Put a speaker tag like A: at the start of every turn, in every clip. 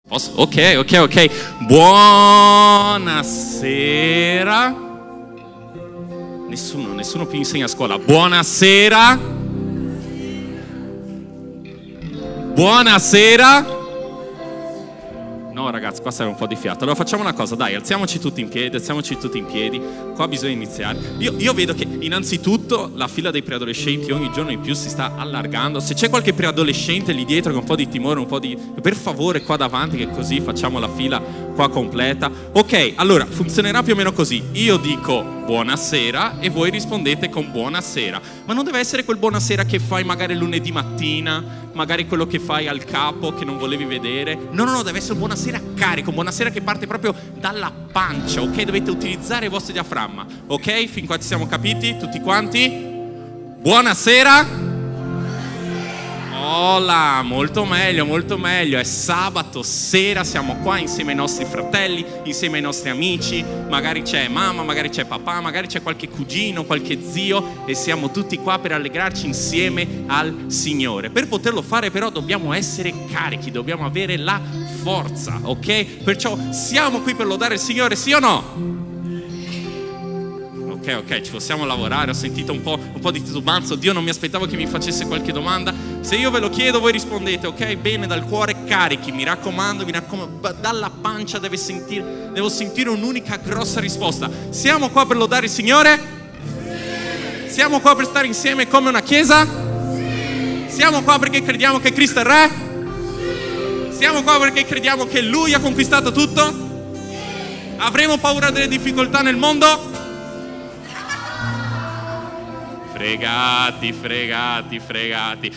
A: Ok. Buonasera. Nessuno più insegna a scuola. Buonasera. Buonasera. No ragazzi, qua serve un po' di fiato. Allora facciamo una cosa, dai, alziamoci tutti in piedi. Qua bisogna iniziare. Io vedo che innanzitutto la fila dei preadolescenti ogni giorno in più si sta allargando. Se c'è qualche preadolescente lì dietro con un po' di timore, per favore qua davanti, che così facciamo la fila qua completa. Ok, allora funzionerà più o meno così. Io dico buonasera e voi rispondete con buonasera. Ma non deve essere quel buonasera che fai magari lunedì mattina, magari quello che fai al capo che non volevi vedere. No, deve essere buonasera carico, buonasera che parte proprio dalla pancia, ok? Dovete utilizzare il vostro diaframma, ok? Fin qua ci siamo capiti, tutti quanti? Buonasera! Hola, molto meglio, è sabato sera, siamo qua insieme ai nostri fratelli, insieme ai nostri amici, magari c'è mamma, magari c'è papà, magari c'è qualche cugino, qualche zio e siamo tutti qua per allegrarci insieme al Signore. Per poterlo fare però dobbiamo essere carichi, dobbiamo avere la forza, ok? Perciò siamo qui per lodare il Signore, sì o no? Ok, ci possiamo lavorare. Ho sentito un po' di titubanza. Dio, non mi aspettavo che mi facesse qualche domanda. Se io ve lo chiedo voi rispondete, ok? Bene, dal cuore carichi, mi raccomando, dalla pancia devo sentire un'unica grossa risposta. Siamo qua per lodare il Signore? Sì. Siamo qua per stare insieme come una chiesa? Sì. Siamo qua perché crediamo che Cristo è il Re? Sì. Siamo qua perché crediamo che Lui ha conquistato tutto? Sì. Avremo paura delle difficoltà nel mondo? Fregati.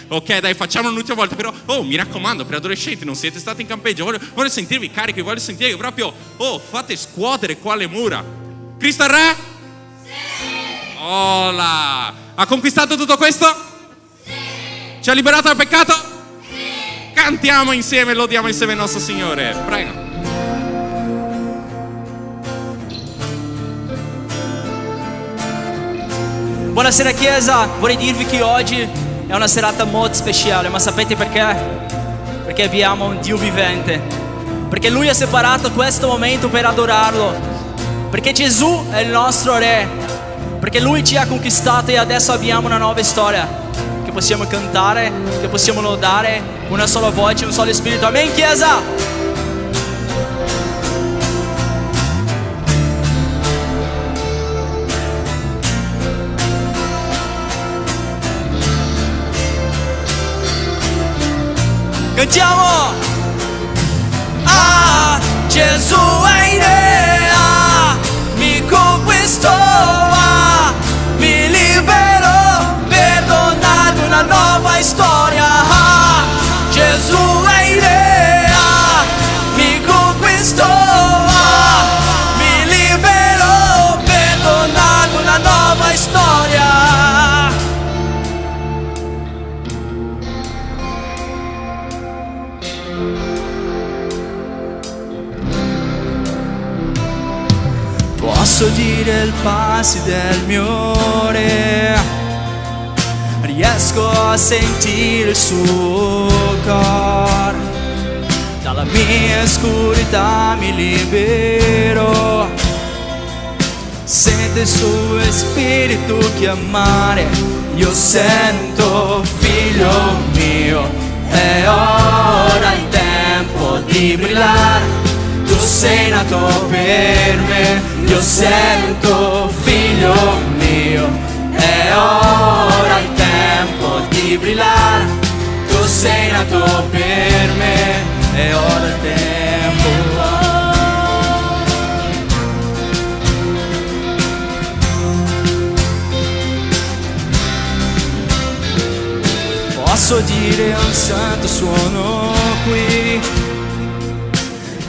A: Ok, dai, facciamo un'ultima volta. Però, mi raccomando, per adolescenti, non siete stati in campeggio. Voglio sentirvi carichi, voglio sentirvi proprio, fate scuotere qua le mura. Cristo è il Re? Sì. Ola! Ha conquistato tutto questo? Sì. Ci ha liberato dal peccato? Sì. Cantiamo insieme, lodiamo insieme il nostro Signore. Prego.
B: Buonasera Chiesa, vorrei dirvi che oggi è una serata molto speciale, ma sapete perché? Perché abbiamo un Dio vivente, perché Lui ha separato questo momento per adorarlo, perché Gesù è il nostro Re, perché Lui ci ha conquistato e adesso abbiamo una nuova storia che possiamo cantare, che possiamo lodare, una sola voce, un solo spirito. Amen Chiesa! Cantiamo! Gesù è in me, mi conquistò, mi liberò per donarmi una nuova storia. Gesù è in me, mi conquistò, mi liberò per donarmi una nuova storia. Posso dire il passi del mio Re, riesco a sentire il suo cuore, dalla mia oscurità mi libero, sento il suo spirito chiamare, io sento figlio mio, è ora il tempo di brillare. Tu sei nato per me, io sento figlio mio, è ora il tempo di brillare. Tu sei nato per me, è ora il tempo. Posso dire un santo suono qui,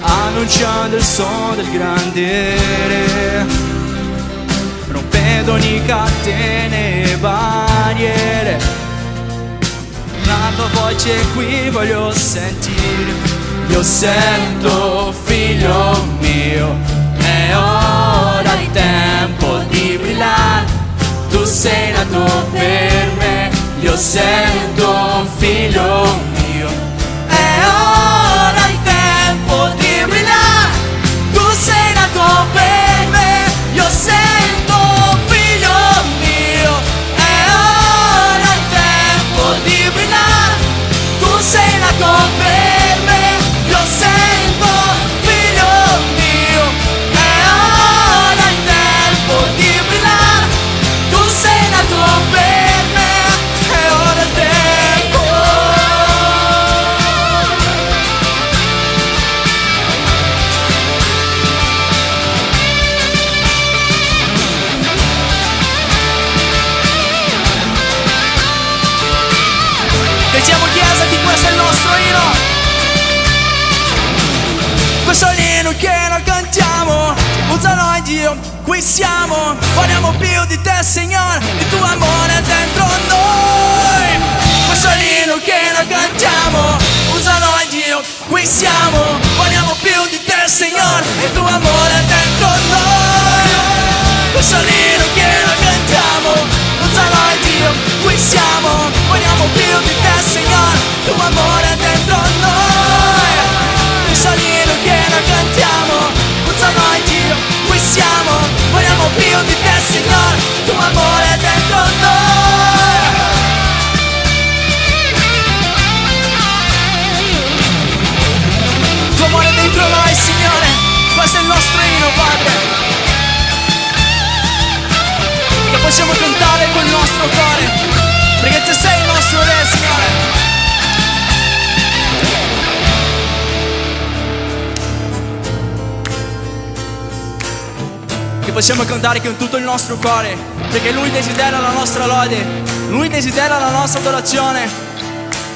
B: annunciando il suono del grande Re, rompendo ogni catene e barriere. La tua voce qui voglio sentire, io sento figlio mio, è ora il tempo di brillare. Tu sei nato per me, io sento figlio mio, è ora il tempo nato per me. Io sento, figlio mio, è ora il tempo di brillare. Tu sei nato per me, è ora il tempo. Diciamo chiesa che questo è il nostro inno. Questo è l'inno che noi cantiamo. Usa noi Dio, qui siamo. Vogliamo più di te Signore, il tuo amore è dentro noi. Questo è l'inno che noi cantiamo. Usa noi Dio, qui siamo. Vogliamo più di te Signore, il tuo amore è dentro noi. Questo è l'inno che noi cantiamo. Usa noi Dio, qui siamo. Vogliamo più di te Signore, il tuo amore è dentro noi. Questo è l'inno che noi cantiamo. Usa noi Dio, qui siamo. Vogliamo più di te Signore, il tuo amore è dentro noi. Il tuo amore è dentro noi Signore. Questo è il nostro inno Padre, che possiamo cantare col nostro cuore, perché tu sei il nostro Re, Signore. Che possiamo cantare con tutto il nostro cuore, perché Lui desidera la nostra lode, Lui desidera la nostra adorazione,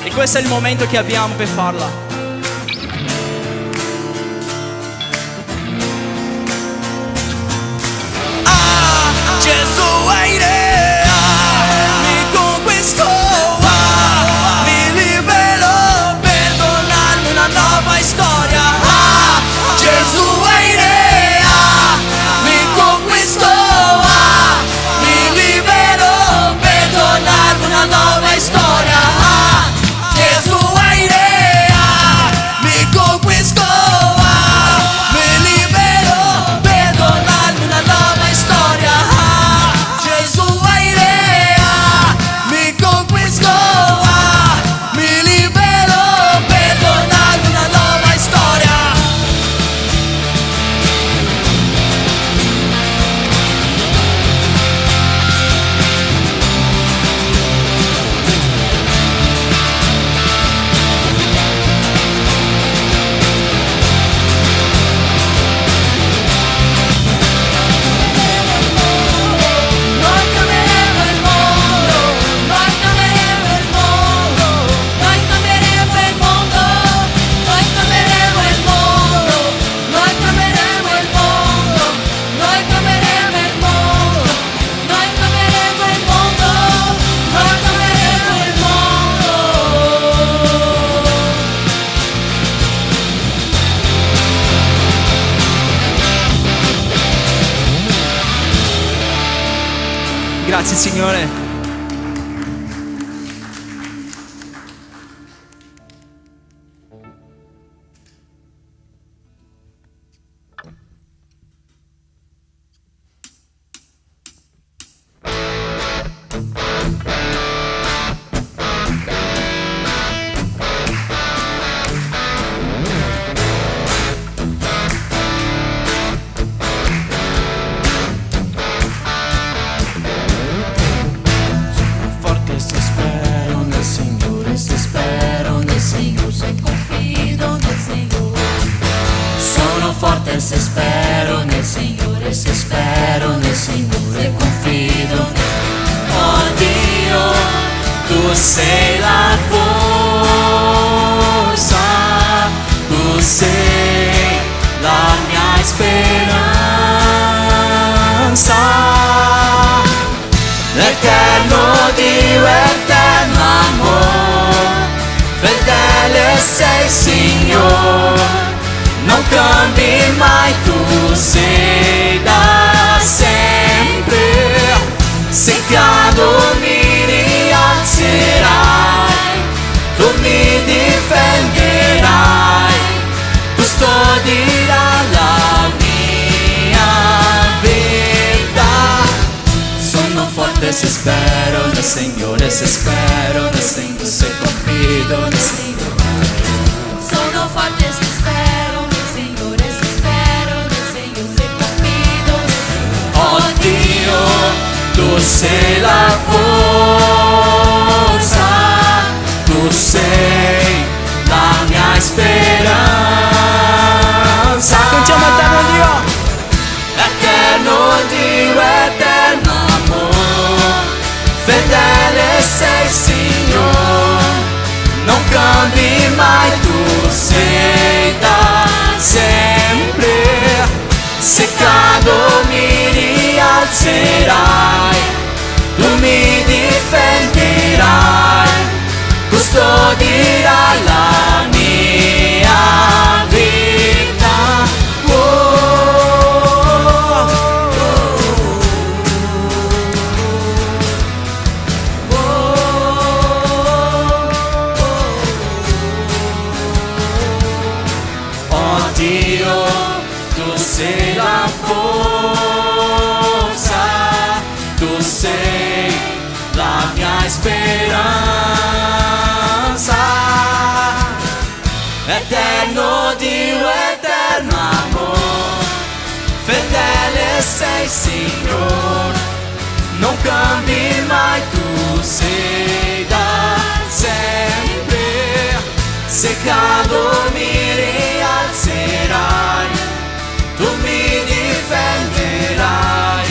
B: e questo è il momento che abbiamo per farla. Gesù è re, mi conquistò, mi liberò per donarmi una nuova storia. Gesù è re, mi conquistò, mi liberò per donarmi una nuova storia. Gesù è re, mi conquistò, mi liberò per donarmi una nuova storia. Grazie Signore.
C: Se spero nel Signore, se spero nel Signore, confido. Oh Dio, tu sei la forza, tu sei la mia speranza. L'eterno Dio, eterno amore, fedele sei Signore. Non cambi mai, tu sei da sempre. Se cado mi rialzerai, tu mi difenderai, custodirà la mia vita. Sono forte se spero nel Signore, se spero nel Signore, se confido nel Signore. tu sei la forza, tu sei la mia speranza.
B: Cantiamo eterno Dio.
C: Eterno Dio, eterno amore, fedele sei Signore, non cambi mai, tu sei da sempre. Se cado mi rialzerai, tu mi difenderai, custodirà la mia vita. Oh Dio, tu sei la forza, tu sei la mia speranza. Eterno Dio, eterno amore, fedele sei Signore, non cambi mai, tu sei da sempre. Se cado mi rialzerai, tu mi difenderai,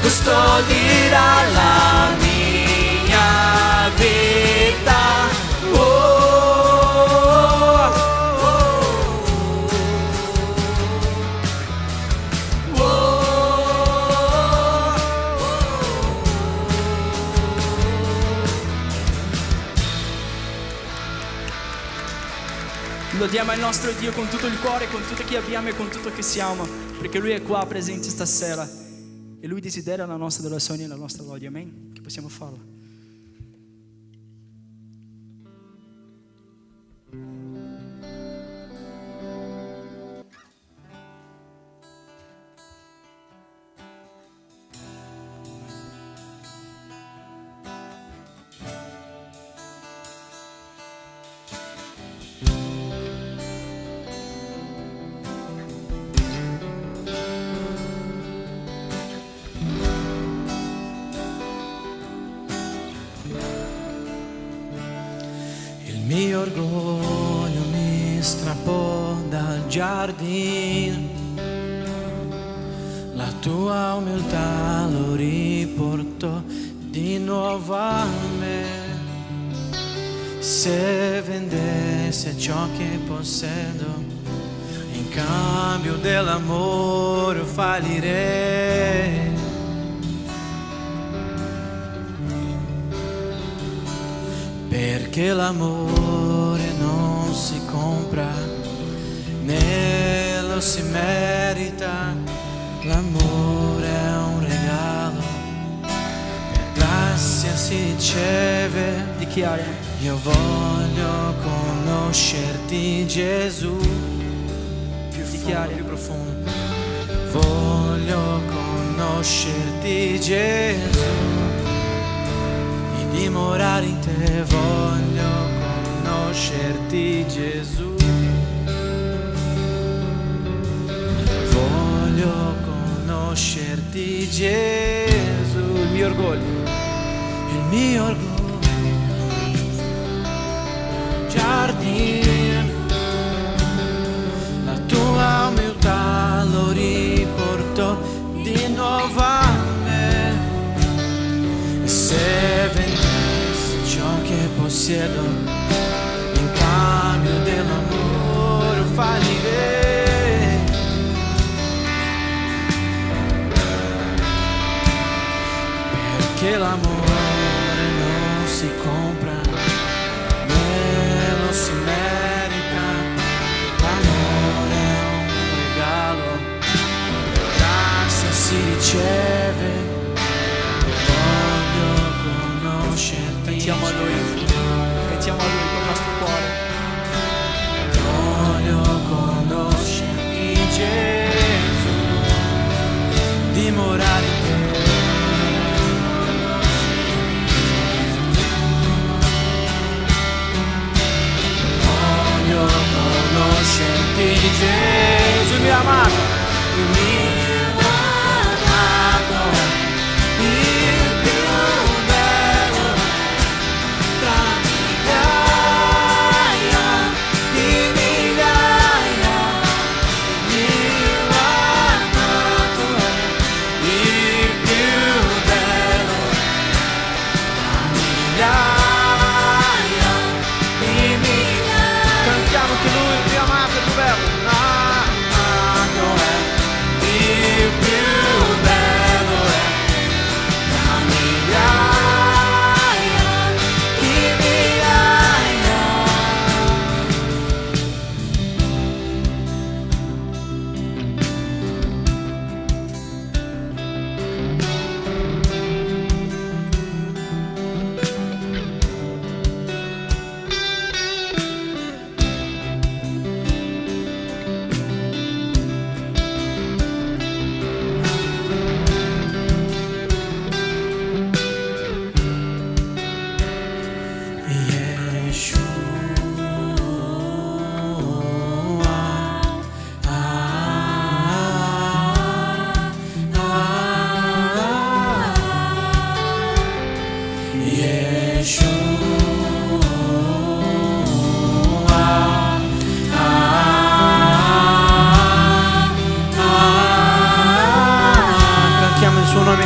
C: custodirà la mia vita.
B: Lodiamo il nostro Dio con tutto il cuore, con tutto che abbiamo e con tutto che siamo, perché Lui è qua presente stasera e Lui desidera la nostra adorazione e la nostra lode. Amen? Che possiamo farlo. Il mio orgoglio mi strappò dal giardino, la tua umiltà lo riportò di nuovo a me. Se vendesse ciò che possedo, in cambio dell'amore fallirei. Perché l'amore non si compra né lo si merita, l'amore è un regalo, per grazia si riceve. Dichiara: io voglio conoscerti Gesù. Più profondo. Voglio conoscerti Gesù, dimorare in te, voglio conoscerti Gesù, voglio conoscerti Gesù. Il mio orgoglio, giardino, la tua umiltà lo riportò di nuovo a me. E se vendessi ciò che possiedo, in cambio dell'amore fallirei. Perché l'amore non si compra né lo si merita, l'amore è un regalo, per grazia si riceve. Cantiamo a Lui con il nostro cuore. Voglio conoscerti Gesù, dimorare in te. Voglio conoscerti Gesù, il mio amato, il mio amato, il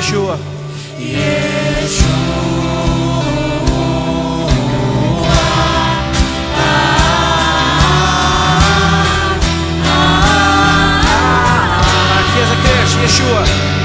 B: Yeshua. Chiesa cresce, Yeshua.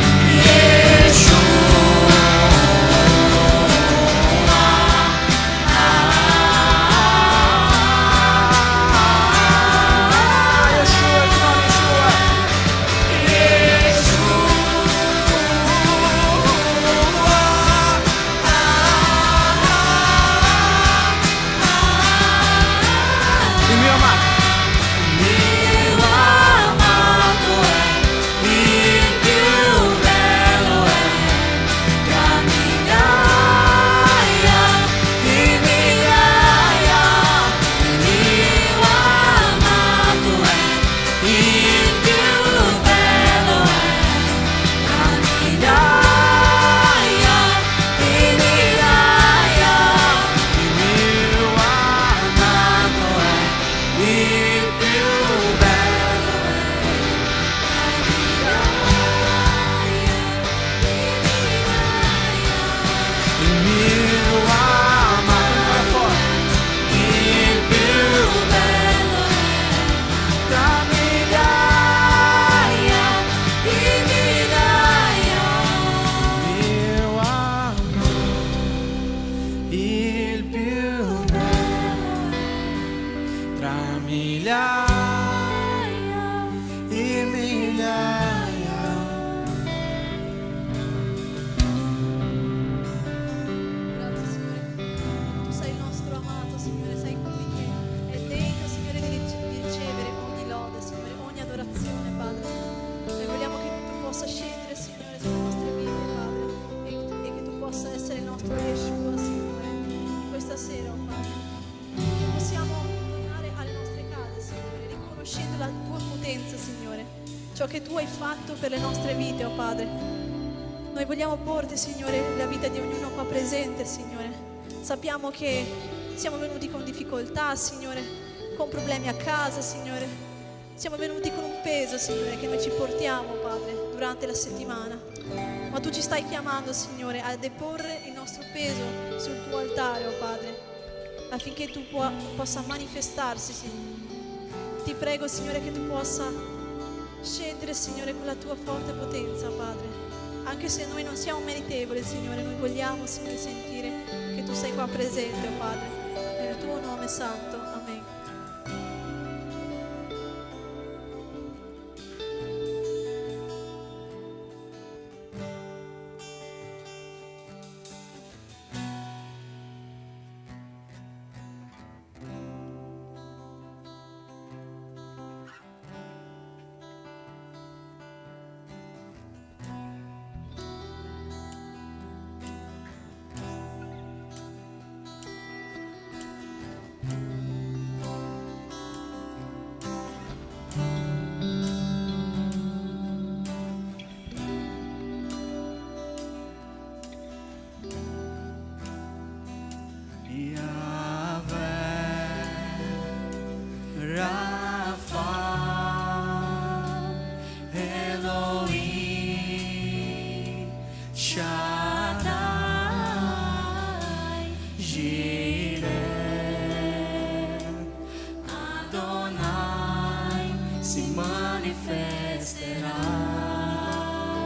D: Ciò che tu hai fatto per le nostre vite, oh Padre. Noi vogliamo porti, Signore, la vita di ognuno qua presente, Signore. Sappiamo che siamo venuti con difficoltà, Signore, con problemi a casa, Signore. Siamo venuti con un peso, Signore, che noi ci portiamo, Padre, durante la settimana. Ma tu ci stai chiamando, Signore, a deporre il nostro peso sul tuo altare, oh Padre, affinché tu possa manifestarsi, Signore. Ti prego, Signore, che tu possa scendere, Signore, con la tua forte potenza, Padre. Anche se noi non siamo meritevoli, Signore, noi vogliamo, Signore, sentire che tu sei qua presente, oh Padre. Nel tuo nome santo. Amen.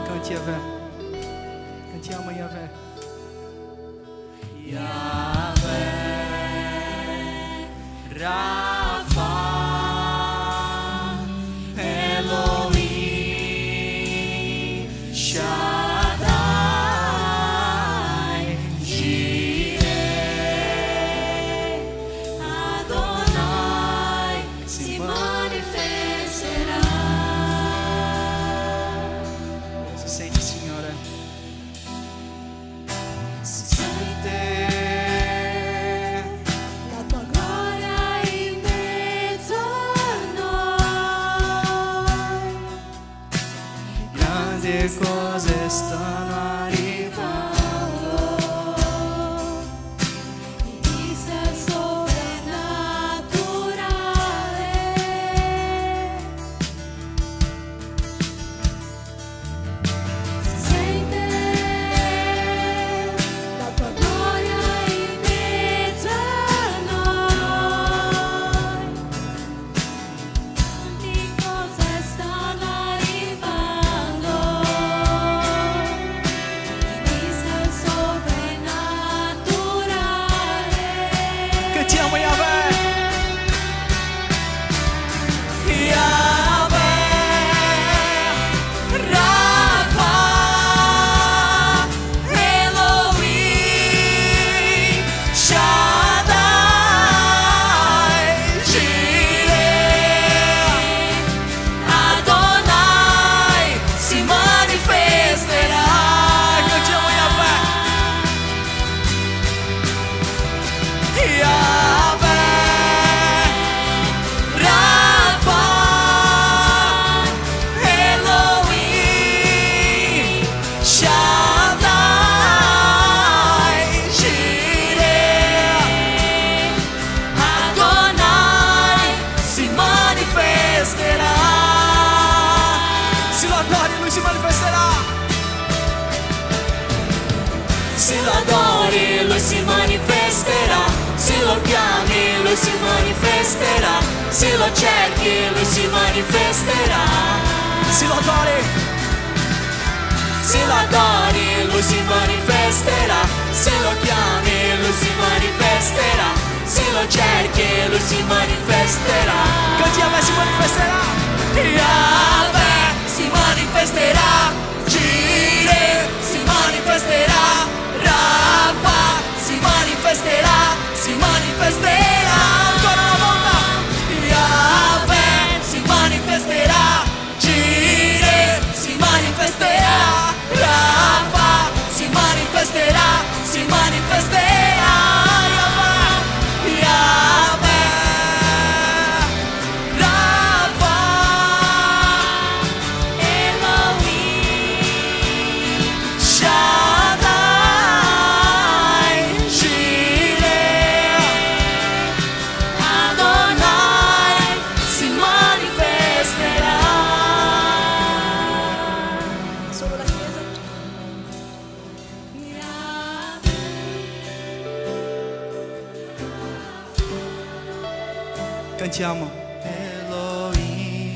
D: Cante Yahvé. Cantiamo Yahvé. Yahvé, Rafa, Elohim, Shaddai, Jireh, Adonai, si manifesterà. Si sente, Signore? Si sente La tua gloria in mezzo a noi.
B: grandi cose stanno arrivando.
D: Inizia il soprannaturale. Si sente
B: Yahweh. Yahweh, Rafa, Elohim, Shaddai, Jireh, Adonai si manifesterà. Cantiamo Yahweh. Yahweh, Rafa, Elohim, Shaddai, Jireh, Adonai si manifesterà. Se lo adori, lui si manifesterà. Se lo adori, lui si manifesterà. Se lo chiami, lui si manifesterà. Se lo cerchi, lui si manifesterà. Se lo adori, lui si manifesterà. Se lo chiami, lui si manifesterà. Se lo cerchi, lui si manifesterà. Cantiamo e si manifesterà. Yahweh si manifesterà. Jireh si manifesterà. Rafa si manifesterà. Si manifesterà. Ancora una volta. Yahweh si manifesterà. Jireh si manifesterà. Rafa si manifesterà. Si manifesterà. Yahweh, Yahweh, Rafa, Elohim, Shaddai, Jireh, Adonai si manifesterà.
D: Solo la Chiesa.
B: Cantiamo. Elohim,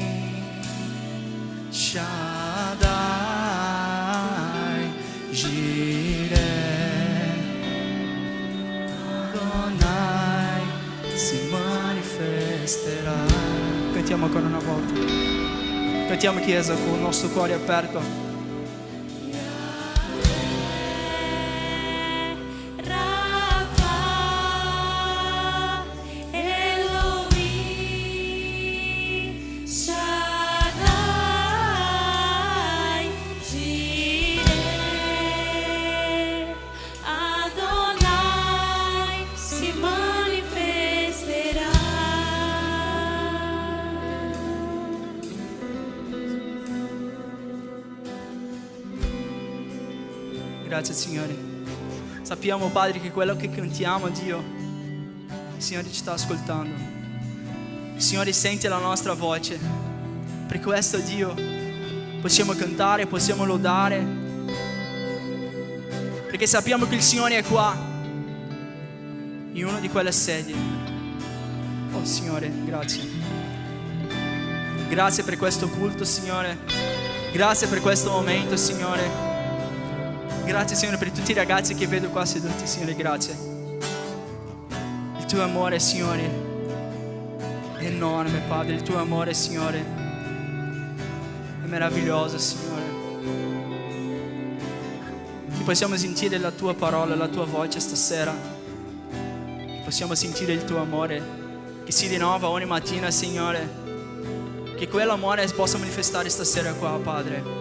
B: Shaddai, Jireh, Adonai si manifesterà. Cantiamo ancora una volta. Cantiamo Chiesa con il nostro cuore aperto.
C: Rafa, Elohim, Shaddai, Jireh, Adonai si manifesterà.
B: Grazie Signore. Sappiamo Padre che quello che cantiamo a Dio, il Signore ci sta ascoltando. Il Signore sente la nostra voce. Per questo Dio possiamo cantare, possiamo lodare, perché sappiamo che il Signore è qua, in una di quelle sedie. Oh Signore, grazie. Grazie per questo culto, Signore. Grazie per questo momento, Signore. Grazie Signore per tutti i ragazzi che vedo qua seduti, Signore, grazie. Il tuo amore, Signore, è enorme, Padre. Il tuo amore, Signore, è meraviglioso, Signore. Che possiamo sentire la tua parola, la tua voce stasera. Che possiamo sentire il tuo amore che si rinnova ogni mattina, Signore. Che quell'amore possa manifestare stasera qua, Padre.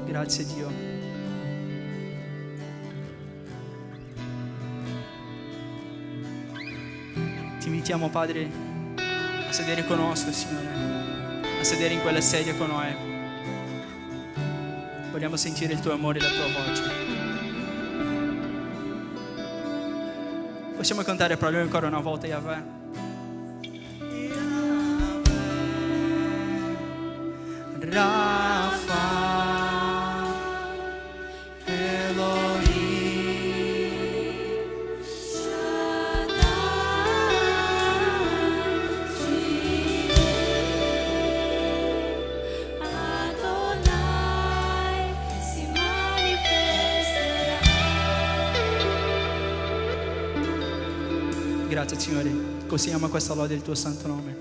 B: Grazie Dio. Ti invitiamo, Padre, a sedere con noi, Signore, a sedere in quella sedia con noi. Vogliamo sentire il tuo amore e la tua voce. Possiamo cantare per lui ancora una volta, Yahweh. Rafa, Elohim,
C: Adonai si manifesterà.
B: Grazie Signore, così ama questa lode il tuo santo nome.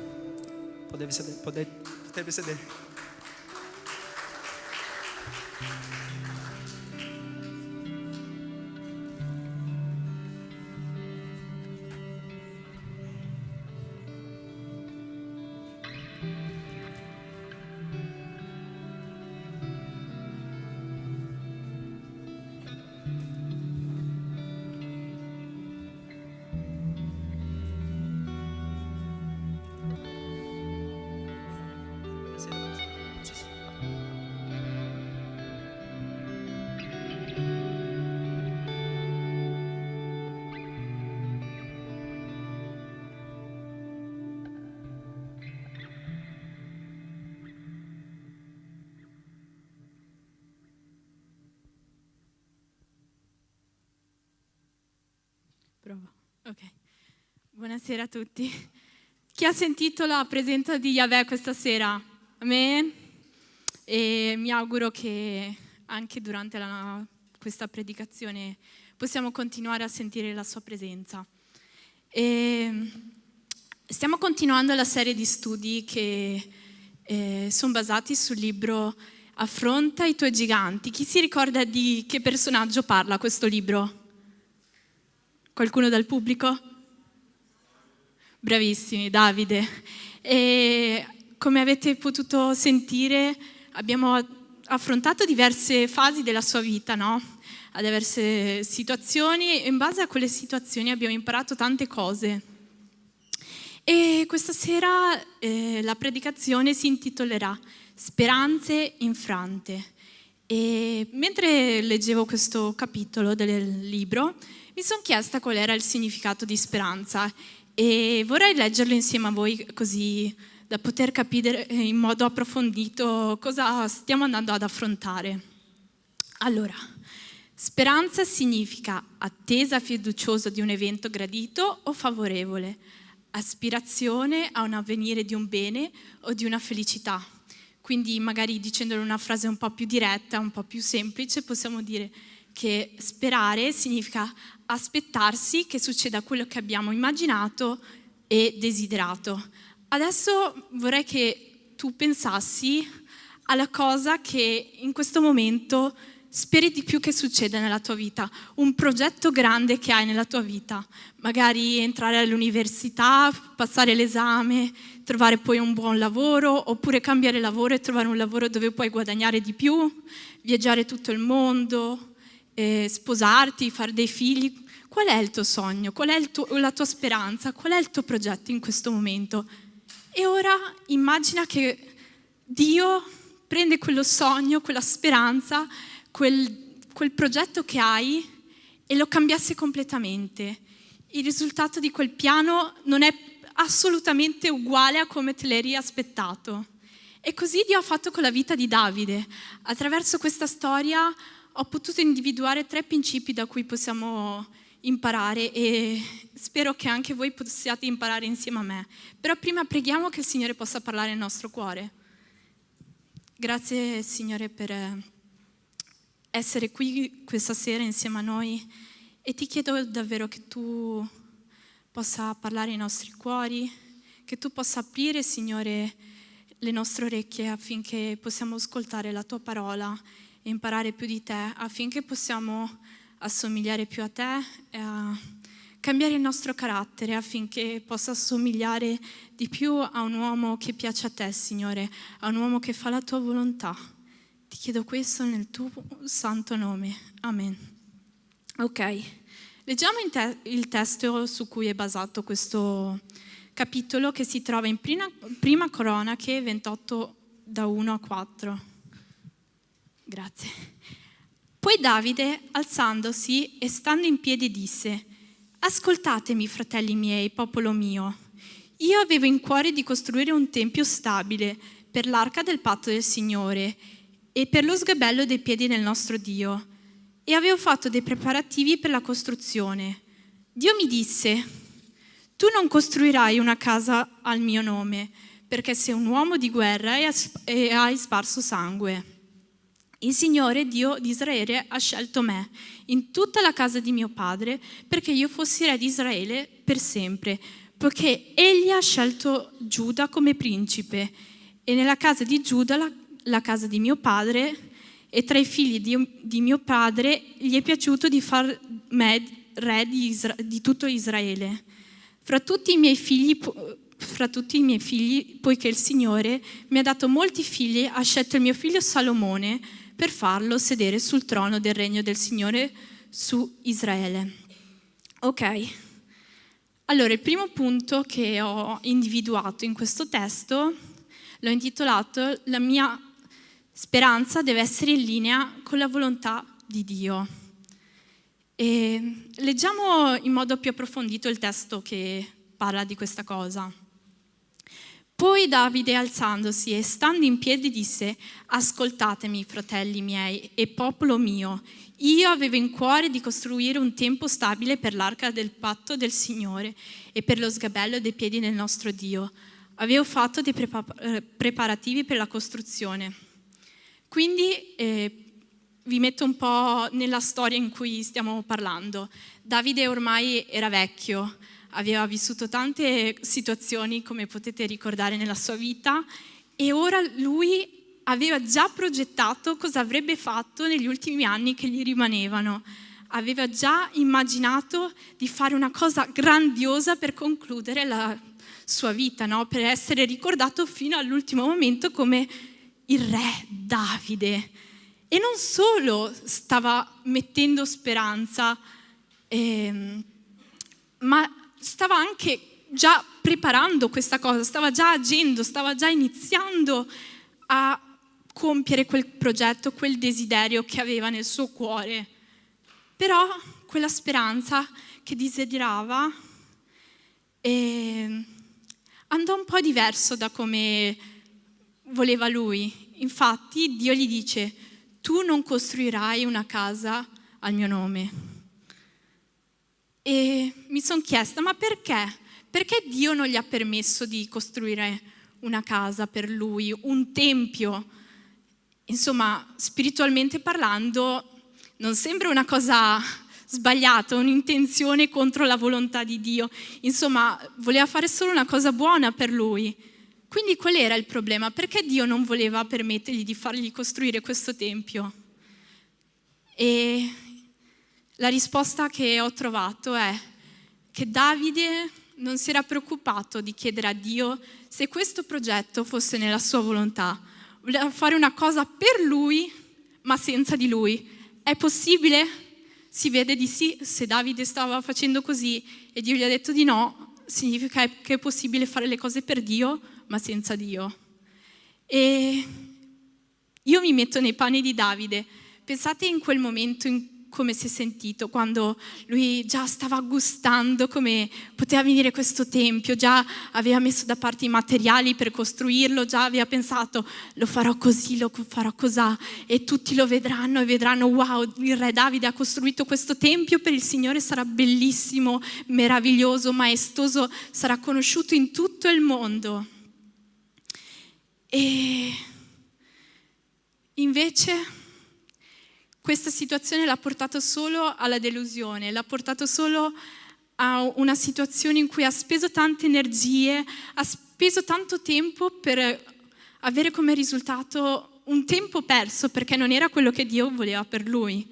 B: Potevi sedere.
E: Prova. Ok. Buonasera a tutti. Chi ha sentito la presenza di Yahweh questa sera? Amen. E mi auguro che anche durante questa predicazione possiamo continuare a sentire la sua presenza. Stiamo continuando la serie di studi che sono basati sul libro Affronta i tuoi giganti. Chi si ricorda di che personaggio parla questo libro? Qualcuno dal pubblico? Bravissimi, Davide. E come avete potuto sentire, abbiamo affrontato diverse fasi della sua vita, no? A diverse situazioni e in base a quelle situazioni abbiamo imparato tante cose. E questa sera la predicazione si intitolerà Speranze infrante. E mentre leggevo questo capitolo del libro, mi sono chiesta qual era il significato di speranza e vorrei leggerlo insieme a voi così da poter capire in modo approfondito cosa stiamo andando ad affrontare. Allora, speranza significa attesa fiduciosa di un evento gradito o favorevole, aspirazione a un avvenire di un bene o di una felicità. Quindi magari dicendolo in una frase un po' più diretta, un po' più semplice, possiamo dire che sperare significa aspettarsi che succeda quello che abbiamo immaginato e desiderato. Adesso vorrei che tu pensassi alla cosa che in questo momento speri di più che succeda nella tua vita, un progetto grande che hai nella tua vita, magari entrare all'università, passare l'esame, trovare poi un buon lavoro, oppure cambiare lavoro e trovare un lavoro dove puoi guadagnare di più, viaggiare tutto il mondo, sposarti, fare dei figli. Qual è il tuo sogno? Qual è la tua speranza? Qual è il tuo progetto in questo momento? E ora immagina che Dio prende quello sogno, quella speranza, quel progetto che hai e lo cambiasse completamente. Il risultato di quel piano non è assolutamente uguale a come te l'eri aspettato. E così Dio ha fatto con la vita di Davide. Attraverso questa storia ho potuto individuare 3 principi da cui possiamo imparare e spero che anche voi possiate imparare insieme a me. Però prima preghiamo che il Signore possa parlare nel nostro cuore. Grazie Signore per essere qui questa sera insieme a noi e ti chiedo davvero che tu possa parlare ai nostri cuori, che tu possa aprire Signore le nostre orecchie affinché possiamo ascoltare la tua parola e imparare più di te, affinché possiamo assomigliare più a te e a cambiare il nostro carattere affinché possa assomigliare di più a un uomo che piace a te, Signore, a un uomo che fa la tua volontà. Ti chiedo questo nel tuo santo nome. Amen. Ok, leggiamo il testo su cui è basato questo capitolo che si trova in prima Cronache 28 da 1 a 4. Grazie. Poi Davide, alzandosi e stando in piedi, disse: Ascoltatemi, fratelli miei, popolo mio. Io avevo in cuore di costruire un tempio stabile per l'arca del patto del Signore e per lo sgabello dei piedi del nostro Dio, e avevo fatto dei preparativi per la costruzione. Dio mi disse: Tu non costruirai una casa al mio nome, perché sei un uomo di guerra e hai sparso sangue. Il Signore, Dio di Israele, ha scelto me in tutta la casa di mio padre perché io fossi re di Israele per sempre, poiché egli ha scelto Giuda come principe e nella casa di Giuda, la casa di mio padre, e tra i figli di mio padre gli è piaciuto di far me re di tutto Israele. Fra tutti i miei figli, poiché il Signore mi ha dato molti figli, ha scelto il mio figlio Salomone per farlo sedere sul trono del regno del Signore su Israele. Ok, allora il primo punto che ho individuato in questo testo l'ho intitolato La mia speranza deve essere in linea con la volontà di Dio. E leggiamo in modo più approfondito il testo che parla di questa cosa. Poi Davide, alzandosi e stando in piedi, disse: ascoltatemi, fratelli miei e popolo mio, io avevo in cuore di costruire un tempio stabile per l'arca del patto del Signore e per lo sgabello dei piedi del nostro Dio. Avevo fatto dei preparativi per la costruzione. Quindi vi metto un po' nella storia in cui stiamo parlando. Davide ormai era vecchio, aveva vissuto tante situazioni, come potete ricordare, nella sua vita, e ora lui aveva già progettato cosa avrebbe fatto negli ultimi anni che gli rimanevano. Aveva già immaginato di fare una cosa grandiosa per concludere la sua vita, no? Per essere ricordato fino all'ultimo momento come il re Davide. E non solo stava mettendo speranza, ma stava anche già preparando questa cosa, stava già agendo, stava già iniziando a compiere quel progetto, quel desiderio che aveva nel suo cuore. Però quella speranza che desiderava andò un po' diverso da come voleva lui. Infatti Dio gli dice: tu non costruirai una casa al mio nome. E mi sono chiesta, ma perché? Perché Dio non gli ha permesso di costruire una casa per lui, un tempio? Insomma, spiritualmente parlando, non sembra una cosa sbagliata, un'intenzione contro la volontà di Dio. Insomma, voleva fare solo una cosa buona per lui. Quindi qual era il problema? Perché Dio non voleva permettergli di fargli costruire questo tempio? E la risposta che ho trovato è che Davide non si era preoccupato di chiedere a Dio se questo progetto fosse nella sua volontà. Voleva fare una cosa per lui, ma senza di lui. È possibile? Si vede di sì. Se Davide stava facendo così e Dio gli ha detto di no, significa che è possibile fare le cose per Dio, ma senza Dio. E io mi metto nei panni di Davide. Pensate in quel momento come si è sentito quando lui già stava gustando come poteva venire questo tempio, già aveva messo da parte i materiali per costruirlo, già aveva pensato: lo farò così, lo farò cosà, e tutti lo vedranno e vedranno: wow, il re Davide ha costruito questo tempio per il Signore, sarà bellissimo, meraviglioso, maestoso, sarà conosciuto in tutto il mondo. E invece questa situazione l'ha portato solo alla delusione, l'ha portato solo a una situazione in cui ha speso tante energie, ha speso tanto tempo per avere come risultato un tempo perso, perché non era quello che Dio voleva per lui.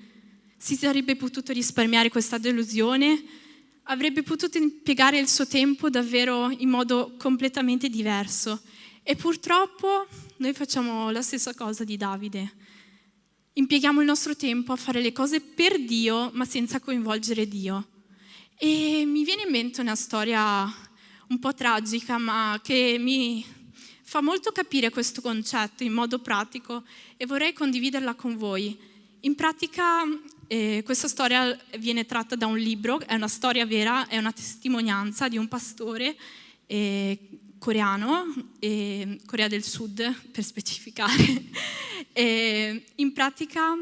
E: Si sarebbe potuto risparmiare questa delusione, avrebbe potuto impiegare il suo tempo davvero in modo completamente diverso. E purtroppo noi facciamo la stessa cosa di Davide. Impieghiamo il nostro tempo a fare le cose per Dio, ma senza coinvolgere Dio. E mi viene in mente una storia un po' tragica, ma che mi fa molto capire questo concetto in modo pratico e vorrei condividerla con voi. In pratica questa storia viene tratta da un libro, è una storia vera, è una testimonianza di un pastore coreano, Corea del Sud per specificare. In pratica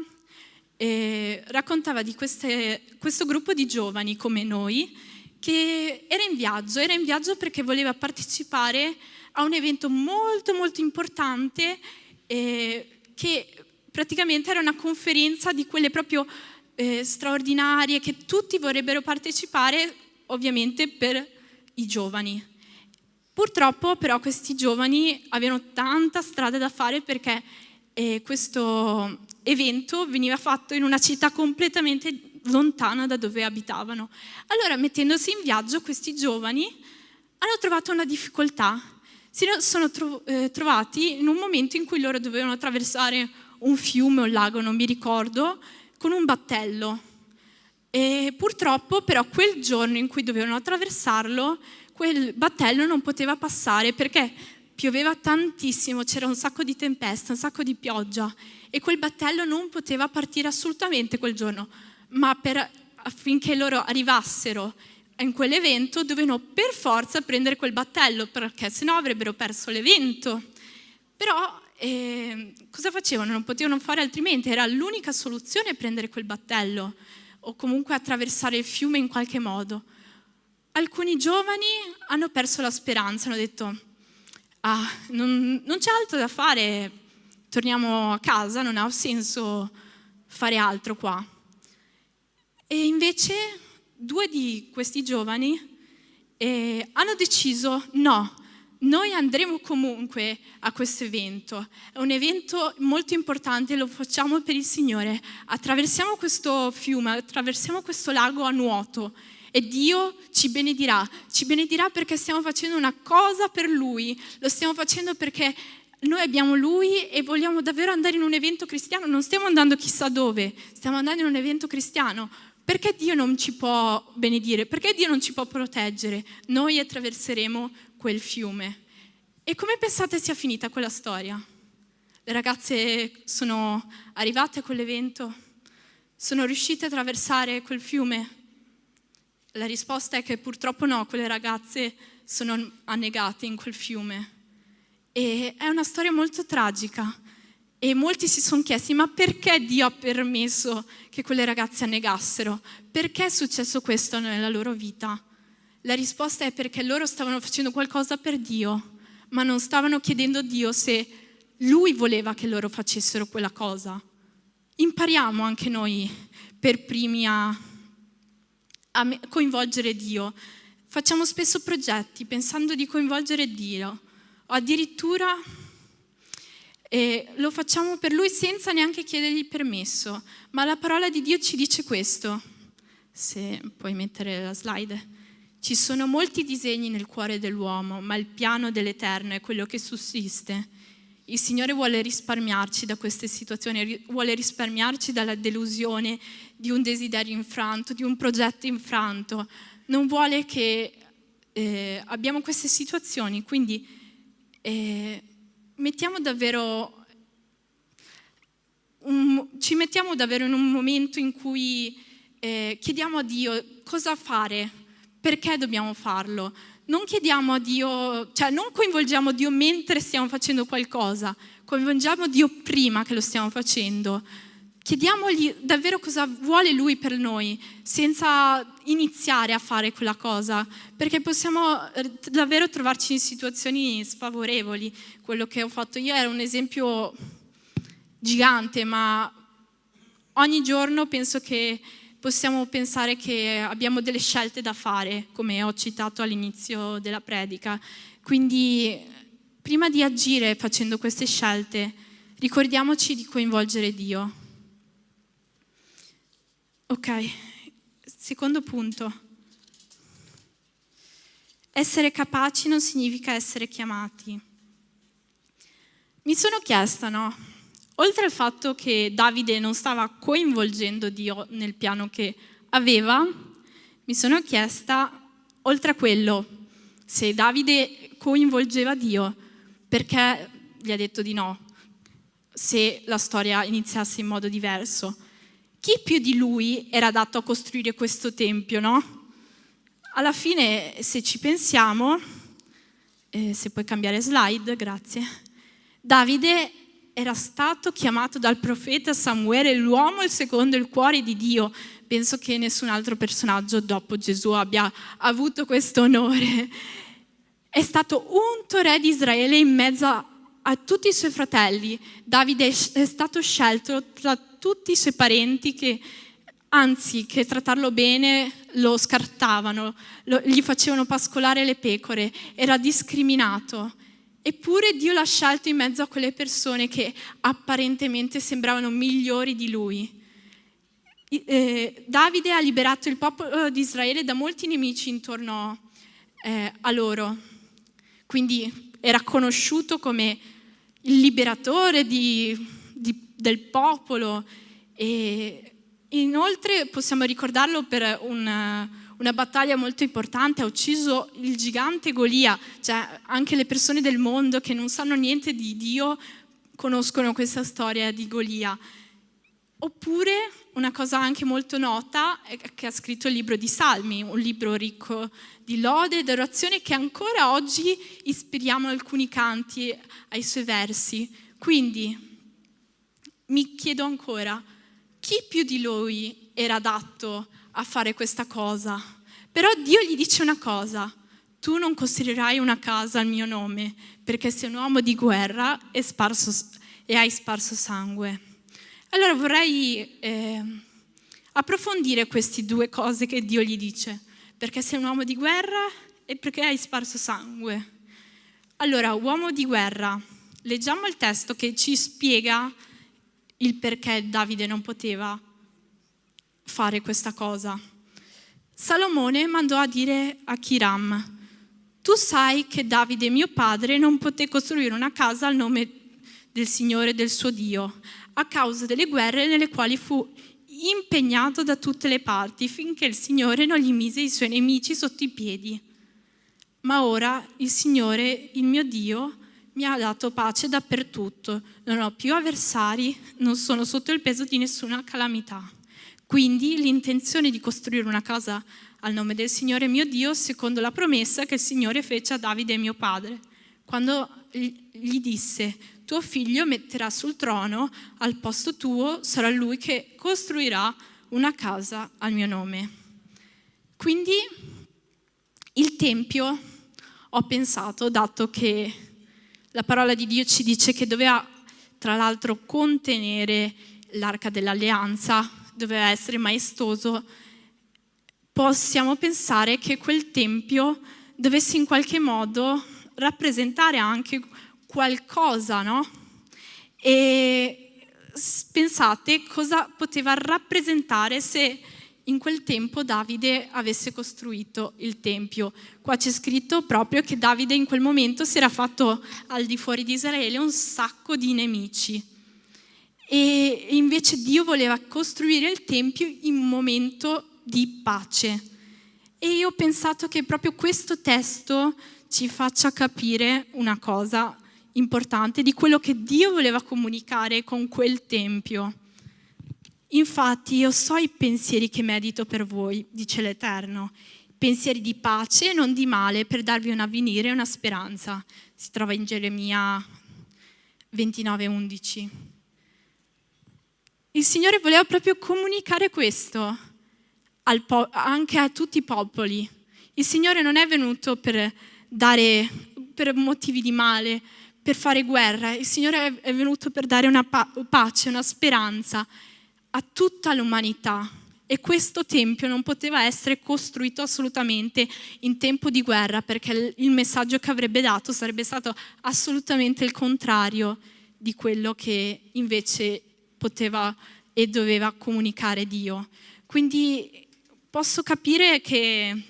E: raccontava di questo gruppo di giovani come noi che era in viaggio perché voleva partecipare a un evento molto molto importante che praticamente era una conferenza di quelle proprio straordinarie che tutti vorrebbero partecipare, ovviamente per i giovani. Purtroppo però questi giovani avevano tanta strada da fare perché questo evento veniva fatto in una città completamente lontana da dove abitavano. Allora, mettendosi in viaggio, questi giovani hanno trovato una difficoltà. Si sono trovati in un momento in cui loro dovevano attraversare un fiume o un lago, non mi ricordo, con un battello. E purtroppo però quel giorno in cui dovevano attraversarlo, quel battello non poteva passare perché pioveva tantissimo, c'era un sacco di tempesta, un sacco di pioggia e quel battello non poteva partire assolutamente quel giorno, ma affinché loro arrivassero in quell'evento dovevano per forza prendere quel battello perché sennò avrebbero perso l'evento. Però cosa facevano? Non potevano fare altrimenti, era l'unica soluzione prendere quel battello o comunque attraversare il fiume in qualche modo. Alcuni giovani hanno perso la speranza, hanno detto non c'è altro da fare, torniamo a casa, non ha senso fare altro qua. E invece 2 di questi giovani hanno deciso no, noi andremo comunque a questo evento, è un evento molto importante, lo facciamo per il Signore, attraversiamo questo fiume, attraversiamo questo lago a nuoto e Dio ci benedirà perché stiamo facendo una cosa per Lui, lo stiamo facendo perché noi abbiamo Lui e vogliamo davvero andare in un evento cristiano, non stiamo andando chissà dove, stiamo andando in un evento cristiano. Perché Dio non ci può benedire? Perché Dio non ci può proteggere? Noi attraverseremo quel fiume. E come pensate sia finita quella storia? Le ragazze sono arrivate a quell'evento? Sono riuscite a attraversare quel fiume? La risposta è che purtroppo no, quelle ragazze sono annegate in quel fiume. E è una storia molto tragica. E molti si sono chiesti, ma perché Dio ha permesso che quelle ragazze annegassero? Perché è successo questo nella loro vita? La risposta è perché loro stavano facendo qualcosa per Dio, ma non stavano chiedendo a Dio se Lui voleva che loro facessero quella cosa. Impariamo anche noi per primi a coinvolgere Dio. Facciamo spesso progetti pensando di coinvolgere Dio, o addirittura lo facciamo per Lui senza neanche chiedergli permesso. Ma la parola di Dio ci dice questo. Se puoi mettere la slide. Ci sono molti disegni nel cuore dell'uomo, ma il piano dell'Eterno è quello che sussiste. Il Signore vuole risparmiarci da queste situazioni, vuole risparmiarci dalla delusione di un desiderio infranto, di un progetto infranto. Non vuole che abbiamo queste situazioni, quindi ci mettiamo davvero in un momento in cui chiediamo a Dio cosa fare, perché dobbiamo farlo. Non chiediamo a Dio, cioè non coinvolgiamo Dio mentre stiamo facendo qualcosa, coinvolgiamo Dio prima che lo stiamo facendo. Chiediamogli davvero cosa vuole Lui per noi, senza iniziare a fare quella cosa, perché possiamo davvero trovarci in situazioni sfavorevoli. Quello che ho fatto io era un esempio gigante, ma ogni giorno penso che possiamo pensare che abbiamo delle scelte da fare, come ho citato all'inizio della predica. Quindi, prima di agire facendo queste scelte, ricordiamoci di coinvolgere Dio. Ok, secondo punto. Essere capaci non significa essere chiamati. Mi sono chiesta, no? Oltre al fatto che Davide non stava coinvolgendo Dio nel piano che aveva, mi sono chiesta, oltre a quello, se Davide coinvolgeva Dio, perché gli ha detto di no, se la storia iniziasse in modo diverso. Chi più di lui era adatto a costruire questo tempio, no? Alla fine, se ci pensiamo, se puoi cambiare slide, grazie, Davide era stato chiamato dal profeta Samuele l'uomo secondo il cuore di Dio. Penso che nessun altro personaggio dopo Gesù abbia avuto questo onore. È stato unto re di Israele in mezzo a tutti i suoi fratelli, Davide è stato scelto tra tutti i suoi parenti che, anzi, che trattarlo bene lo scartavano, gli facevano pascolare le pecore, era discriminato. Eppure Dio l'ha scelto in mezzo a quelle persone che apparentemente sembravano migliori di lui. Davide ha liberato il popolo di Israele da molti nemici intorno a loro, quindi era conosciuto come il liberatore del popolo, e inoltre possiamo ricordarlo per una battaglia molto importante. Ha ucciso il gigante Golia, cioè anche le persone del mondo che non sanno niente di Dio conoscono questa storia di Golia. Oppure una cosa anche molto nota è che ha scritto il libro di Salmi, un libro ricco di lode ed orazione che ancora oggi ispiriamo alcuni canti ai suoi versi. Quindi mi chiedo ancora, chi più di lui era adatto a fare questa cosa? Però Dio gli dice una cosa: tu non costruirai una casa al mio nome, perché sei un uomo di guerra e hai sparso sangue. Allora vorrei approfondire queste due cose che Dio gli dice, perché sei un uomo di guerra e perché hai sparso sangue. Allora, uomo di guerra, leggiamo il testo che ci spiega il perché Davide non poteva fare questa cosa. Salomone mandò a dire a Chiram: tu sai che Davide mio padre non poté costruire una casa al nome del Signore del suo Dio, a causa delle guerre nelle quali fu impegnato da tutte le parti, finché il Signore non gli mise i suoi nemici sotto i piedi. Ma ora il Signore, il mio Dio, mi ha dato pace dappertutto, non ho più avversari, non sono sotto il peso di nessuna calamità. Quindi l'intenzione di costruire una casa al nome del Signore mio Dio, secondo la promessa che il Signore fece a Davide mio padre, quando gli disse: tuo figlio metterà sul trono al posto tuo, sarà lui che costruirà una casa al mio nome. Quindi il Tempio, ho pensato, dato che la parola di Dio ci dice che doveva tra l'altro contenere l'arca dell'alleanza, doveva essere maestoso, possiamo pensare che quel Tempio dovesse in qualche modo rappresentare anche qualcosa, no? E pensate cosa poteva rappresentare se in quel tempo Davide avesse costruito il Tempio. Qua c'è scritto proprio che Davide in quel momento si era fatto al di fuori di Israele un sacco di nemici. E invece Dio voleva costruire il Tempio in un momento di pace. E io ho pensato che proprio questo testo ci faccia capire una cosa importante di quello che Dio voleva comunicare con quel Tempio. Infatti io so i pensieri che medito per voi, dice l'Eterno, pensieri di pace e non di male, per darvi un avvenire e una speranza. Si trova in Geremia 29:11. Il Signore voleva proprio comunicare questo anche a tutti i popoli. Il Signore non è venuto per motivi di male, per fare guerra. Il Signore è venuto per dare una pace, una speranza a tutta l'umanità. E questo Tempio non poteva essere costruito assolutamente in tempo di guerra, perché il messaggio che avrebbe dato sarebbe stato assolutamente il contrario di quello che invece poteva e doveva comunicare Dio. Quindi posso capire che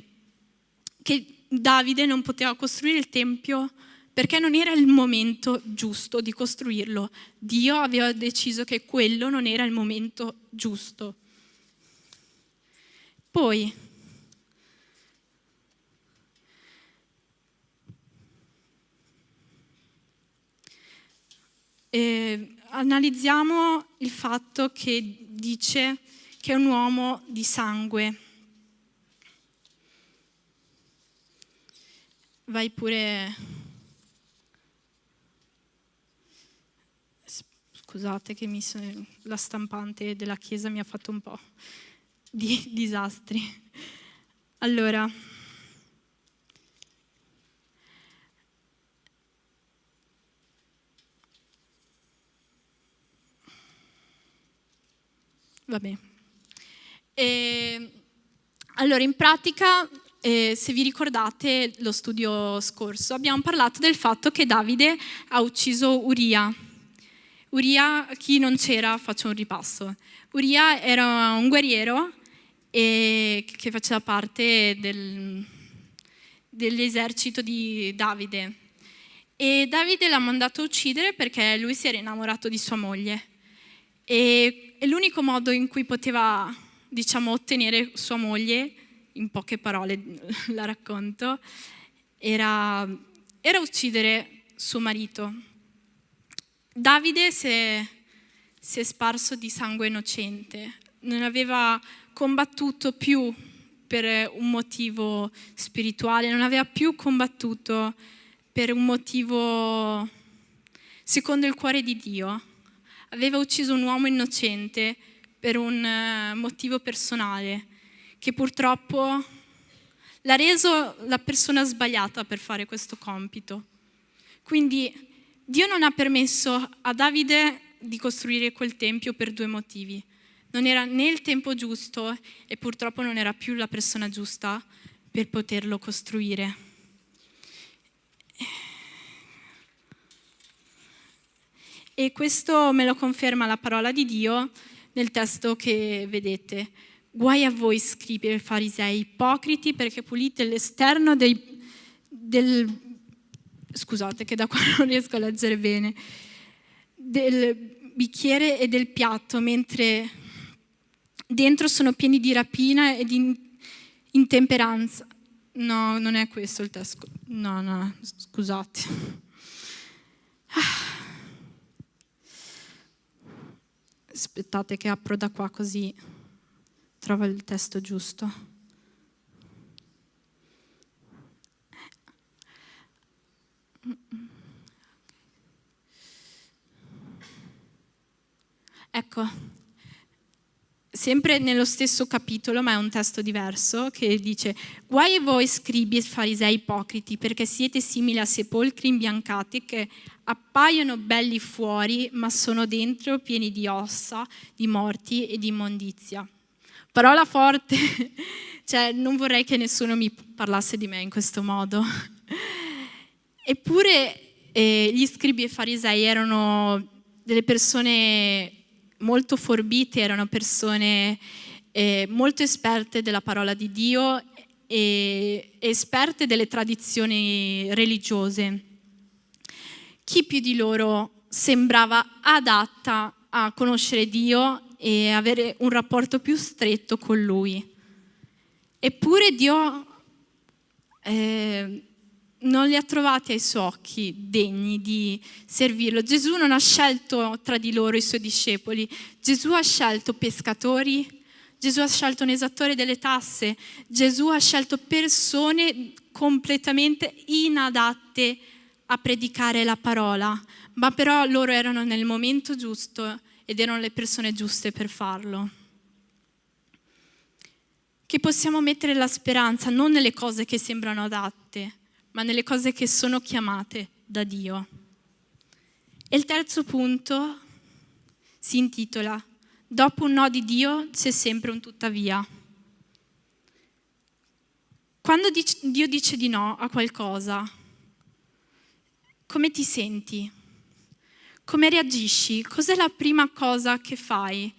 E: Davide non poteva costruire il Tempio perché non era il momento giusto di costruirlo. Dio aveva deciso che quello non era il momento giusto. Poi, analizziamo il fatto che dice che è un uomo di sangue. Vai pure. Scusate che la stampante della chiesa mi ha fatto un po' di disastri. Allora, Vabbè. Allora, in pratica, se vi ricordate lo studio scorso, abbiamo parlato del fatto che Davide ha ucciso Uria. Uria, chi non c'era, faccio un ripasso. Uria era un guerriero che faceva parte dell'esercito di Davide. E Davide l'ha mandato a uccidere perché lui si era innamorato di sua moglie. E l'unico modo in cui poteva, ottenere sua moglie, in poche parole la racconto, era uccidere suo marito. Davide si è sparso di sangue innocente, non aveva combattuto più per un motivo spirituale, non aveva più combattuto per un motivo secondo il cuore di Dio. Aveva ucciso un uomo innocente per un motivo personale, che purtroppo l'ha reso la persona sbagliata per fare questo compito. Quindi Dio non ha permesso a Davide di costruire quel tempio per 2 motivi. Non era né il tempo giusto e purtroppo non era più la persona giusta per poterlo costruire. E questo me lo conferma la parola di Dio nel testo che vedete. Guai a voi, scribi e farisei, ipocriti, perché pulite l'esterno scusate che da qua non riesco a leggere bene, del bicchiere e del piatto, mentre dentro sono pieni di rapina e di intemperanza. No, non è questo il testo. No, scusate. Aspettate che apro da qua così trovo il testo giusto. Ecco, sempre nello stesso capitolo, ma è un testo diverso, che dice: guai a voi scribi e farisei ipocriti, perché siete simili a sepolcri imbiancati che appaiono belli fuori, ma sono dentro pieni di ossa, di morti e di immondizia. Parola forte, cioè non vorrei che nessuno mi parlasse di me in questo modo. Eppure gli scribi e farisei erano delle persone molto forbite, erano persone molto esperte della parola di Dio e esperte delle tradizioni religiose. Chi più di loro sembrava adatta a conoscere Dio e avere un rapporto più stretto con Lui. Eppure Dio non li ha trovati ai suoi occhi degni di servirlo. Gesù non ha scelto tra di loro i suoi discepoli. Gesù ha scelto pescatori, Gesù ha scelto un esattore delle tasse, Gesù ha scelto persone completamente inadatte a predicare la parola, ma però loro erano nel momento giusto ed erano le persone giuste per farlo. Che possiamo mettere la speranza non nelle cose che sembrano adatte, ma nelle cose che sono chiamate da Dio. E il terzo punto si intitola: dopo un no di Dio c'è sempre un tuttavia. Quando Dio dice di no a qualcosa, come ti senti? Come reagisci? Cos'è la prima cosa che fai?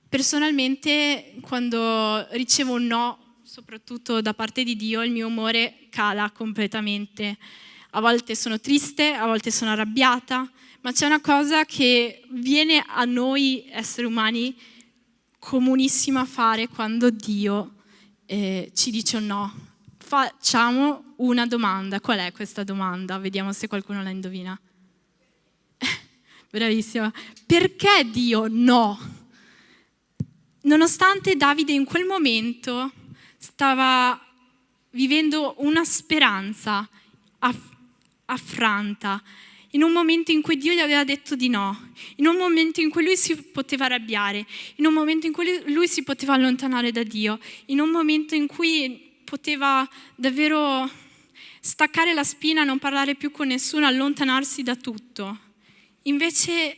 E: Personalmente, quando ricevo un no, soprattutto da parte di Dio, il mio umore cala completamente. A volte sono triste, a volte sono arrabbiata, ma c'è una cosa che viene a noi esseri umani comunissima a fare quando Dio ci dice un no. Facciamo una domanda. Qual è questa domanda? Vediamo se qualcuno la indovina. Bravissima. Perché Dio no? Nonostante Davide in quel momento stava vivendo una speranza affranta, in un momento in cui Dio gli aveva detto di no, in un momento in cui lui si poteva arrabbiare, in un momento in cui lui si poteva allontanare da Dio, in un momento in cui poteva davvero staccare la spina, non parlare più con nessuno, allontanarsi da tutto. Invece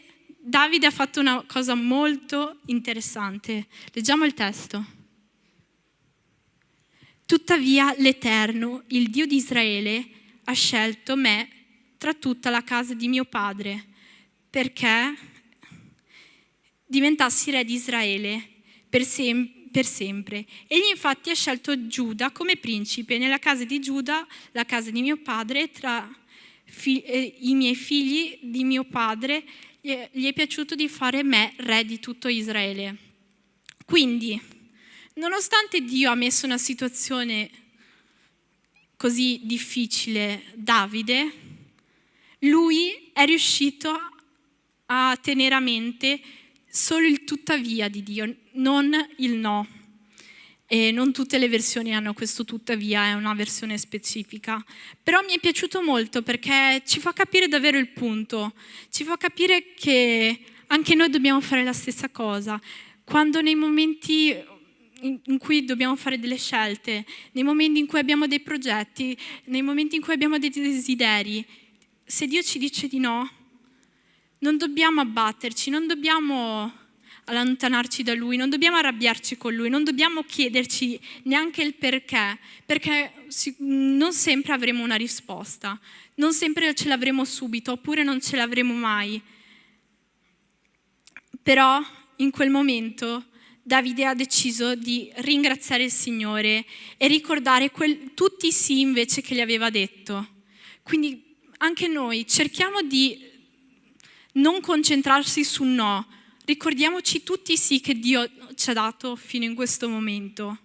E: Davide ha fatto una cosa molto interessante. Leggiamo il testo. Tuttavia l'Eterno, il Dio di Israele, ha scelto me tra tutta la casa di mio padre, perché diventassi re di Israele per sempre. Egli infatti ha scelto Giuda come principe nella casa di Giuda, la casa di mio padre, tra i miei figli di mio padre, gli è piaciuto di fare me re di tutto Israele. Quindi, nonostante Dio ha messo una situazione così difficile Davide, lui è riuscito a tenere a mente solo il tuttavia di Dio, non il no. E non tutte le versioni hanno questo tuttavia, è una versione specifica. Però mi è piaciuto molto perché ci fa capire davvero il punto, ci fa capire che anche noi dobbiamo fare la stessa cosa. Quando nei momenti in cui dobbiamo fare delle scelte, nei momenti in cui abbiamo dei progetti, nei momenti in cui abbiamo dei desideri, se Dio ci dice di no, non dobbiamo abbatterci, non dobbiamo allontanarci da Lui, non dobbiamo arrabbiarci con Lui, non dobbiamo chiederci neanche il perché non sempre avremo una risposta, non sempre ce l'avremo subito, oppure non ce l'avremo mai. Però in quel momento Davide ha deciso di ringraziare il Signore e ricordare tutti i sì invece che gli aveva detto. Quindi anche noi cerchiamo di non concentrarsi su no, ricordiamoci tutti i sì che Dio ci ha dato fino in questo momento.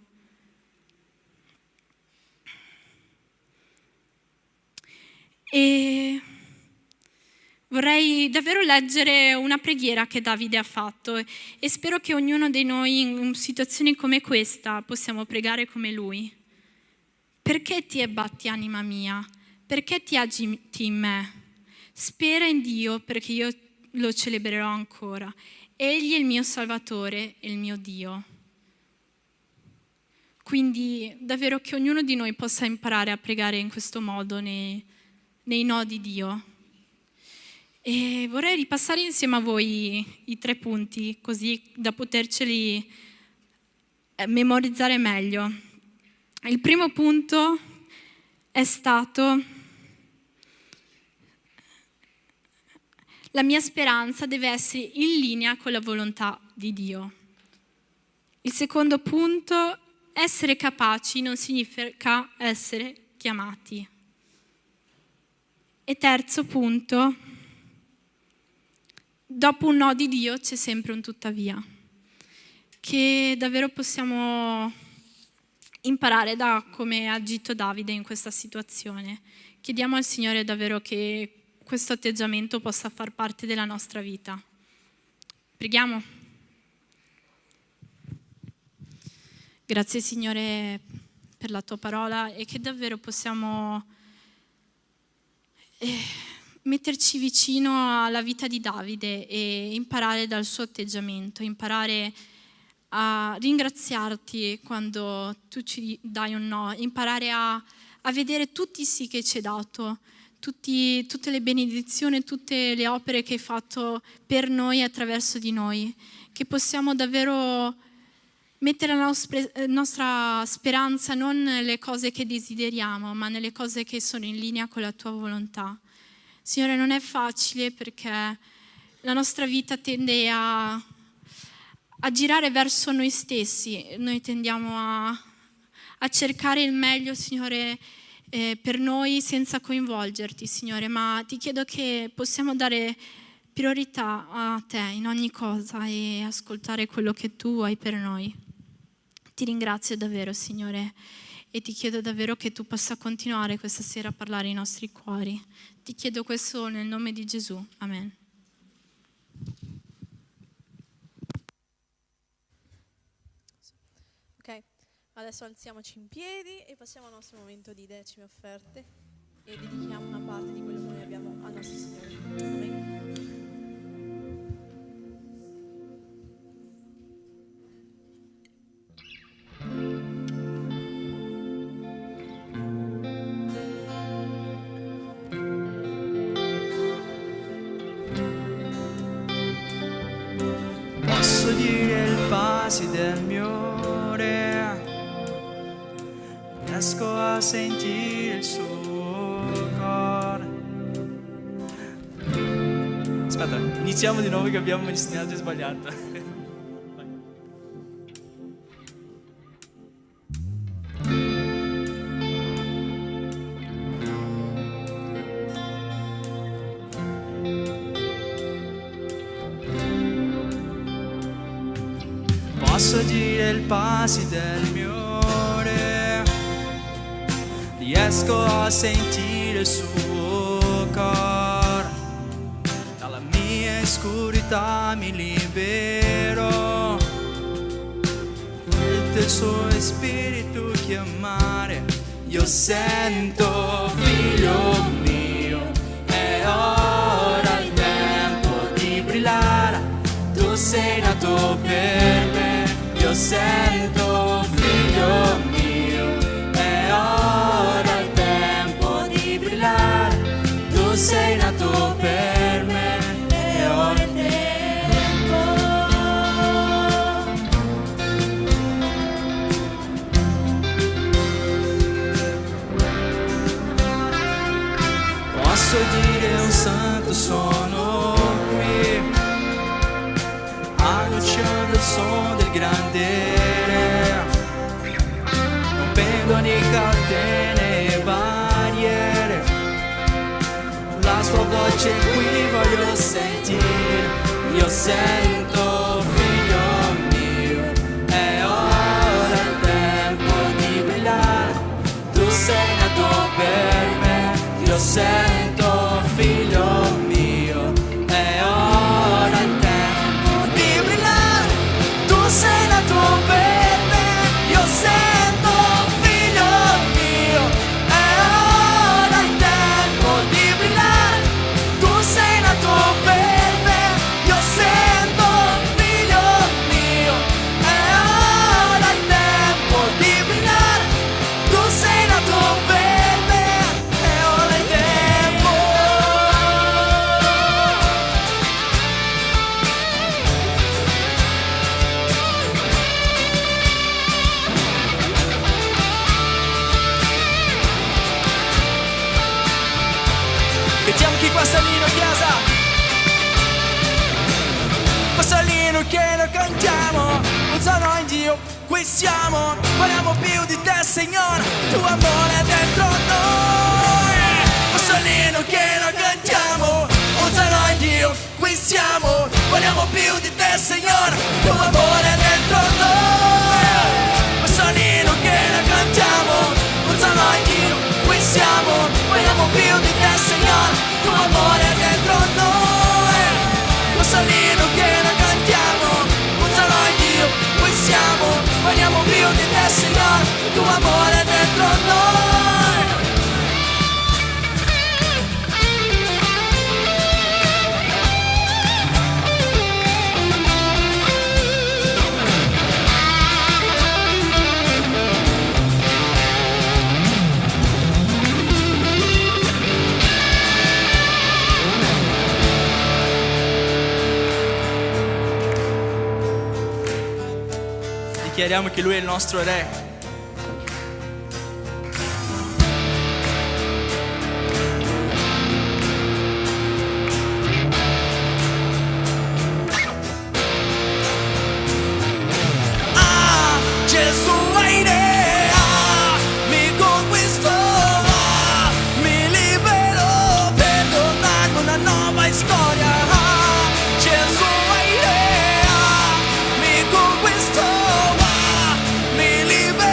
E: E vorrei davvero leggere una preghiera che Davide ha fatto e spero che ognuno di noi in situazioni come questa possiamo pregare come lui. Perché ti abbatti, anima mia? Perché ti agiti in me? Spera in Dio, perché io lo celebrerò ancora. Egli è il mio Salvatore e il mio Dio. Quindi davvero che ognuno di noi possa imparare a pregare in questo modo nei no di Dio. E vorrei ripassare insieme a voi i 3 punti, così da poterceli memorizzare meglio. Il primo punto è stato: la mia speranza deve essere in linea con la volontà di Dio. Il secondo punto: essere capaci non significa essere chiamati. E terzo punto: dopo un no di Dio c'è sempre un tuttavia. Che davvero possiamo imparare da come ha agito Davide in questa situazione. Chiediamo al Signore davvero che questo atteggiamento possa far parte della nostra vita. Preghiamo. Grazie Signore per la tua parola e che davvero possiamo metterci vicino alla vita di Davide e imparare dal suo atteggiamento, imparare a ringraziarti quando tu ci dai un no, imparare a vedere tutti i sì che ci hai dato, tutte le benedizioni, tutte le opere che hai fatto per noi e attraverso di noi, che possiamo davvero mettere la nostra speranza non nelle cose che desideriamo, ma nelle cose che sono in linea con la tua volontà. Signore, non è facile perché la nostra vita tende a girare verso noi stessi, noi tendiamo a cercare il meglio, Signore, per noi senza coinvolgerti, Signore, ma ti chiedo che possiamo dare priorità a te in ogni cosa e ascoltare quello che tu hai per noi. Ti ringrazio davvero, Signore, e ti chiedo davvero che tu possa continuare questa sera a parlare ai nostri cuori. Ti chiedo questo nel nome di Gesù. Amen.
D: Ok, adesso alziamoci in piedi e passiamo al nostro momento di decime offerte e dedichiamo una parte di quello che noi abbiamo al nostro Signore. Amen.
B: nel suo cuore. Aspetta, iniziamo di nuovo che abbiamo insegnato sbagliato. Posso dire il passi del mio re, riesco a sentire il suo cuore, dalla mia oscurità mi libero, del suo spirito chiamare, io sento figlio mio, è ora il tempo di brillare, tu sei nato per me. Io sento figlio mio, è ora il tempo di brillare, tu sei nato per me, è ora il tempo. Posso dire un santo sono qui, annunciando il suono del grande re, rompendo ogni catene e barriere, la sua voce qui voglio sentire, io sento figlio mio, è ora il tempo di brillare, tu sei nato per me, io sento figlio mio, è ora il tempo di brillare, tu sei nato per me, io sento figlio mio, è ora il tempo di brillare, tu sei nato per me, io sento figlio mio, è ora il tempo di brillare, tu sei nato per me, è ora il tempo. Mettiamo chi qua salino chiesa, qua salino che lo cantiamo, un solo in Dio, qui siamo, vogliamo più di te Signore, tuo amore è dentro noi, qua salino che lo cantiamo, un solo in Dio, qui siamo, vogliamo più di te Signore, tuo amore è dentro noi, qua salino che lo cantiamo, un solo in Dio, qui siamo, vogliamo più di te Signore, tuo amore è dentro noi, lo salino che lo cantiamo, un solo Dio, qui siamo, vogliamo più di te Signore, tuo amore è dentro noi. Dichiariamo che Lui è il nostro Re. Gesù è idea, mi conquistò, mi liberò per donarmi una nuova storia. Gesù è idea, mi conquistò, mi liberò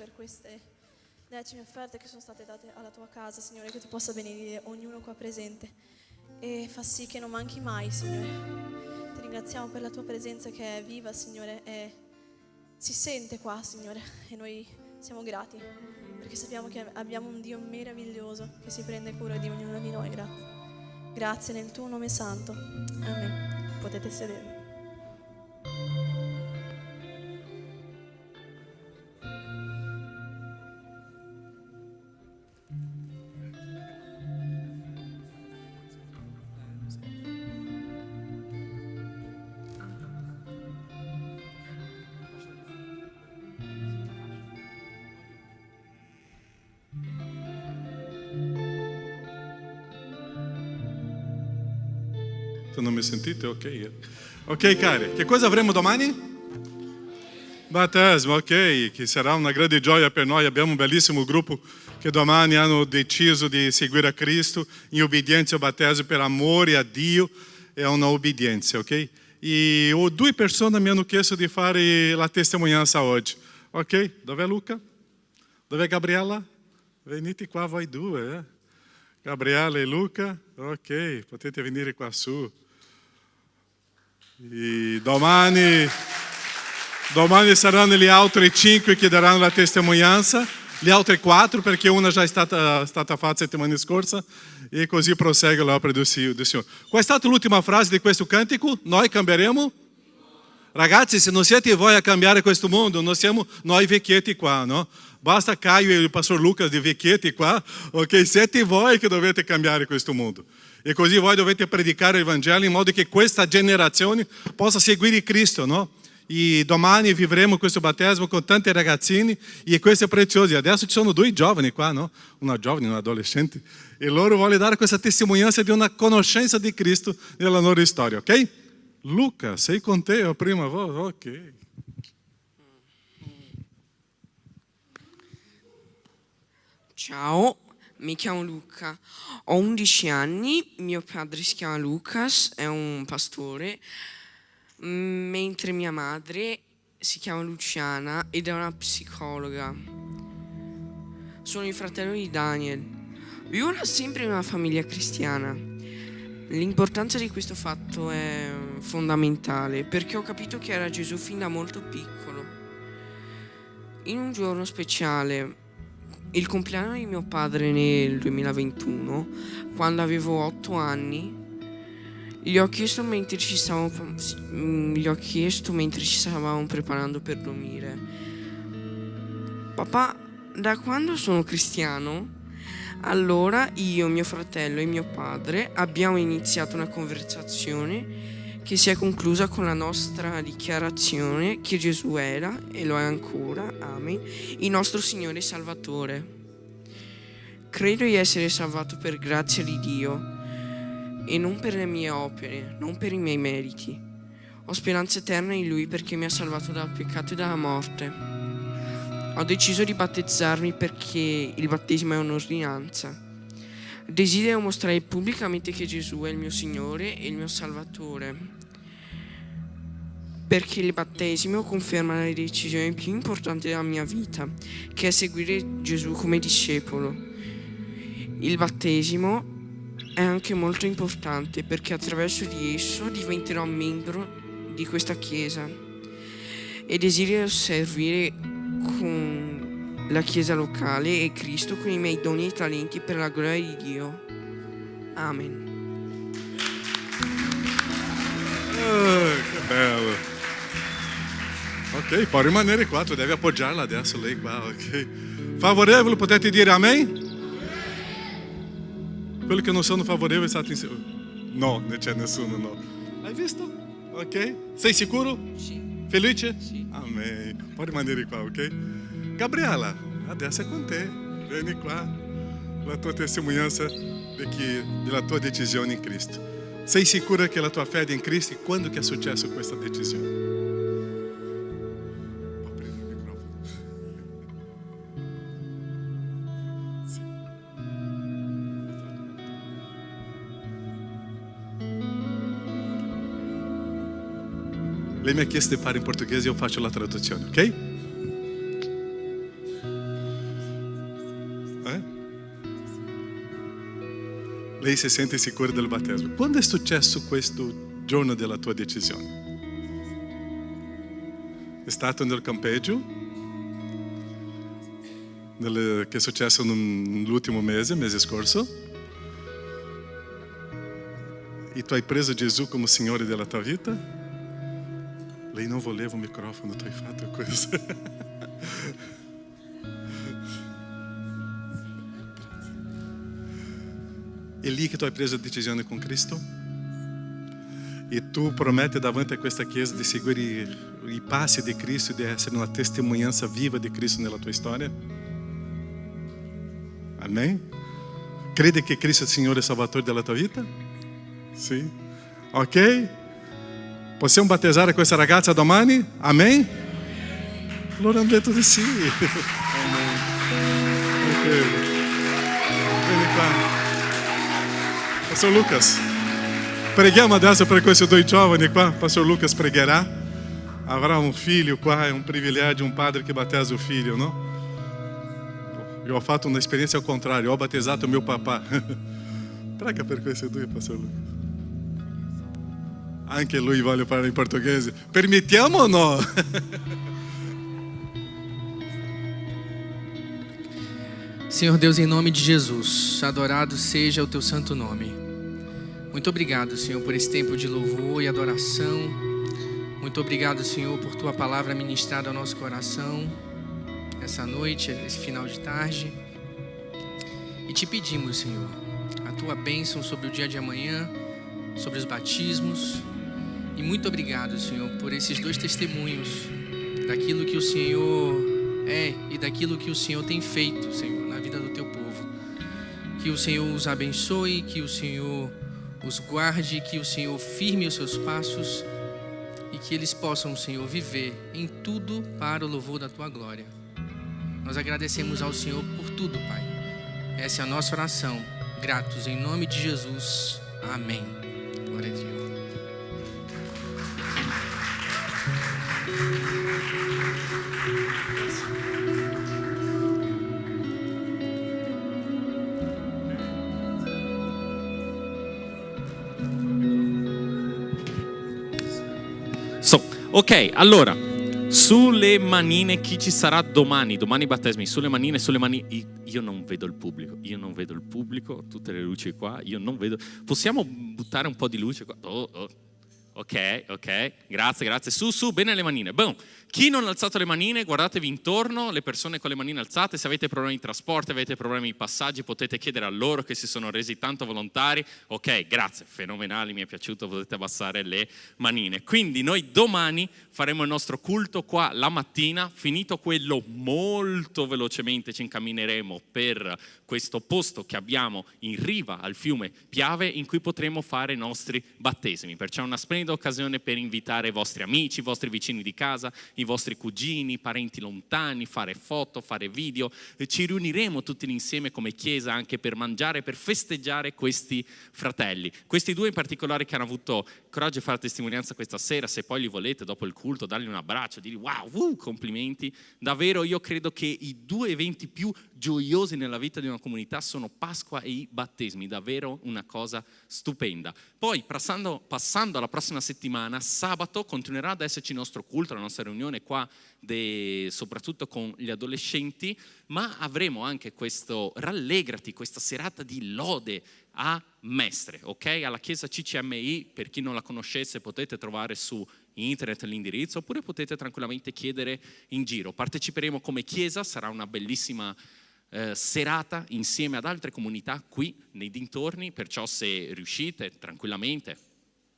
D: per queste 10 offerte che sono state date alla tua casa, Signore, che tu possa benedire ognuno qua presente e fa sì che non manchi mai, Signore. Ti ringraziamo per la tua presenza che è viva, Signore, e si sente qua, Signore, e noi siamo grati perché sappiamo che abbiamo un Dio meraviglioso che si prende cura di ognuno di noi. Grazie nel tuo nome santo. Amen. Potete sedervi.
F: Non mi sentite? Ok. Ok, cari, che cosa avremo domani? Battesimo, ok, che sarà una grande gioia per noi. Abbiamo un bellissimo gruppo che domani hanno deciso di seguire a Cristo in obbedienza al battesimo per amore a Dio e a una obbedienza, ok? E 2 persone mi hanno chiesto di fare la testimonianza oggi, ok? Dov'è Luca? Dov'è Gabriella? Venite qua voi 2, Gabriele e Luca, ok, potete venire qua su. E domani saranno gli altri 5 che daranno la testimonianza, gli altri 4 perché una già è stata fatta settimana scorsa e così prosegue l'opera del Signore. Qual è stata l'ultima frase di questo cantico? Noi cambieremo? Ragazzi, se non siete voi a cambiare questo mondo, non siamo noi vecchietti qua, no? Basta Caio e il pastor Luca di vecchietti qua, ok? Siete voi che dovete cambiare questo mondo. E così voi dovete predicare il Vangelo in modo che questa generazione possa seguire Cristo, no? E domani vivremo questo battesimo con tanti ragazzini e questo è prezioso. Adesso ci sono 2 giovani qua, no? Una giovane e un adolescente. E loro vogliono dare questa testimonianza di una conoscenza di Cristo nella loro storia, ok? Luca, sei con te o prima volta? Ok.
G: Ciao, mi chiamo Luca, ho 11 anni, mio padre si chiama Lucas, è un pastore, mentre mia madre si chiama Luciana ed è una psicologa. Sono il fratello di Daniel. Vivo sempre in una famiglia cristiana. L'importanza di questo fatto è fondamentale perché ho capito che era Gesù fin da molto piccolo. In un giorno speciale, il compleanno di mio padre nel 2021, quando avevo 8 anni, gli ho chiesto mentre ci stavamo preparando per dormire: papà, da quando sono cristiano? Allora io, mio fratello e mio padre abbiamo iniziato una conversazione che si è conclusa con la nostra dichiarazione che Gesù era, e lo è ancora, amen, il nostro Signore e Salvatore. Credo di essere salvato per grazia di Dio e non per le mie opere, non per i miei meriti. Ho speranza eterna in Lui perché mi ha salvato dal peccato e dalla morte. Ho deciso di battezzarmi perché il battesimo è un'ordinanza. Desidero mostrare pubblicamente che Gesù è il mio Signore e il mio Salvatore, perché il battesimo conferma la decisione più importante della mia vita, che è seguire Gesù come discepolo. Il battesimo è anche molto importante perché attraverso di esso diventerò membro di questa Chiesa e desidero servire con la Chiesa locale e Cristo con i miei doni e talenti per la gloria di Dio. Amen.
F: Che bello. Ok, può rimanere qua, tu devi appoggiarla adesso lei qua, ok? Favorevole, potete dire amen? Quelli che non sono favorevoli state insieme. No, non c'è nessuno, no. Hai visto? Ok? Sei sicuro?
G: Sì.
F: Felice?
G: Sì.
F: Amen. Puoi rimanere qua, ok? Gabriela, adesso è con te. Vieni qua. La tua testimonianza della tua decisione in Cristo. Sei sicura che la tua fede in Cristo, quando che è successo questa decisione? Può prendere il microfono. Sì. Lei mi ha chiesto di fare in portoghese e io faccio la traduzione, ok? lei si sente sicura del battesimo. Quando è successo questo giorno della tua decisione? È stato nel campeggio? Che è successo nell'ultimo mese scorso? E tu hai preso Gesù come Signore della tua vita? Lei non voleva un microfono, tu hai fatto questo. È lì che tu hai preso la decisione con Cristo? E tu prometti davanti a questa chiesa di seguire i passi di Cristo e di essere una testimonianza viva di Cristo nella tua storia? Amen? Credi che Cristo è il Signore e Salvatore della tua vita? Sì? Ok? Possiamo battezzare questa ragazza domani? Amen? Allora hanno detto di sì. Amen. Ok. Vieni qua. Pastor Lucas, preghiamo adesso per questi due giovani qua. Pastor Lucas pregherà. Avrà un figlio qua, è un privilegio, un padre che battezza il figlio, no? Io ho fatto un'esperienza al contrario, ho battezzato mio papà. Prega per questi due, Pastor Lucas. Anche lui vuole parlare in portoghese. Permettiamo o no?
H: Senhor Deus, em nome de Jesus, adorado seja o teu santo nome. Muito obrigado, Senhor, por esse tempo de louvor e adoração. Muito obrigado, Senhor, por tua palavra ministrada ao nosso coração essa noite, esse final de tarde. E te pedimos, Senhor, a tua bênção sobre o dia de amanhã, sobre os batismos. E muito obrigado, Senhor, por esses dois testemunhos daquilo que o Senhor é e daquilo que o Senhor tem feito, Senhor, na vida do teu povo. Que o Senhor os abençoe, que o Senhor os guarde, que o Senhor firme os seus passos e que eles possam, Senhor, viver em tudo para o louvor da tua glória. Nós agradecemos ao Senhor por tudo, Pai. Essa é a nossa oração. Gratos em nome de Jesus. Amém. Glória a Deus.
A: Ok, allora, sulle manine chi ci sarà domani? Domani battesimi, sulle manine. Io non vedo il pubblico, tutte le luci qua, io non vedo. Possiamo buttare un po' di luce qua? Ok, grazie. Su, bene le manine. Boom. Chi non ha alzato le manine, guardatevi intorno, le persone con le manine alzate. Se avete problemi di trasporto, avete problemi di passaggi, potete chiedere a loro che si sono resi tanto volontari. Ok, grazie, fenomenali, mi è piaciuto, potete abbassare le manine. Quindi noi domani faremo il nostro culto qua la mattina, finito quello molto velocemente ci incammineremo per questo posto che abbiamo in riva al fiume Piave in cui potremo fare i nostri battesimi. Perciò è una splendida occasione per invitare i vostri amici, i vostri vicini di casa, i vostri cugini, parenti lontani, fare foto, fare video. Ci riuniremo tutti insieme come chiesa anche per mangiare, per festeggiare questi fratelli. Questi due in particolare che hanno avuto coraggio di fare testimonianza questa sera, se poi li volete dopo il culto dargli un abbraccio, dirgli wow, complimenti. Davvero io credo che i due eventi più gioiosi nella vita di una comunità sono Pasqua e i battesimi, davvero una cosa stupenda. Poi passando alla prossima settimana, sabato continuerà ad esserci il nostro culto, la nostra riunione qua, soprattutto con gli adolescenti, ma avremo anche questo rallegrati, questa serata di lode a Mestre, ok? Alla chiesa CCMI, per chi non la conoscesse potete trovare su internet l'indirizzo oppure potete tranquillamente chiedere in giro. Parteciperemo come chiesa, sarà una bellissima serata insieme ad altre comunità qui nei dintorni, perciò se riuscite tranquillamente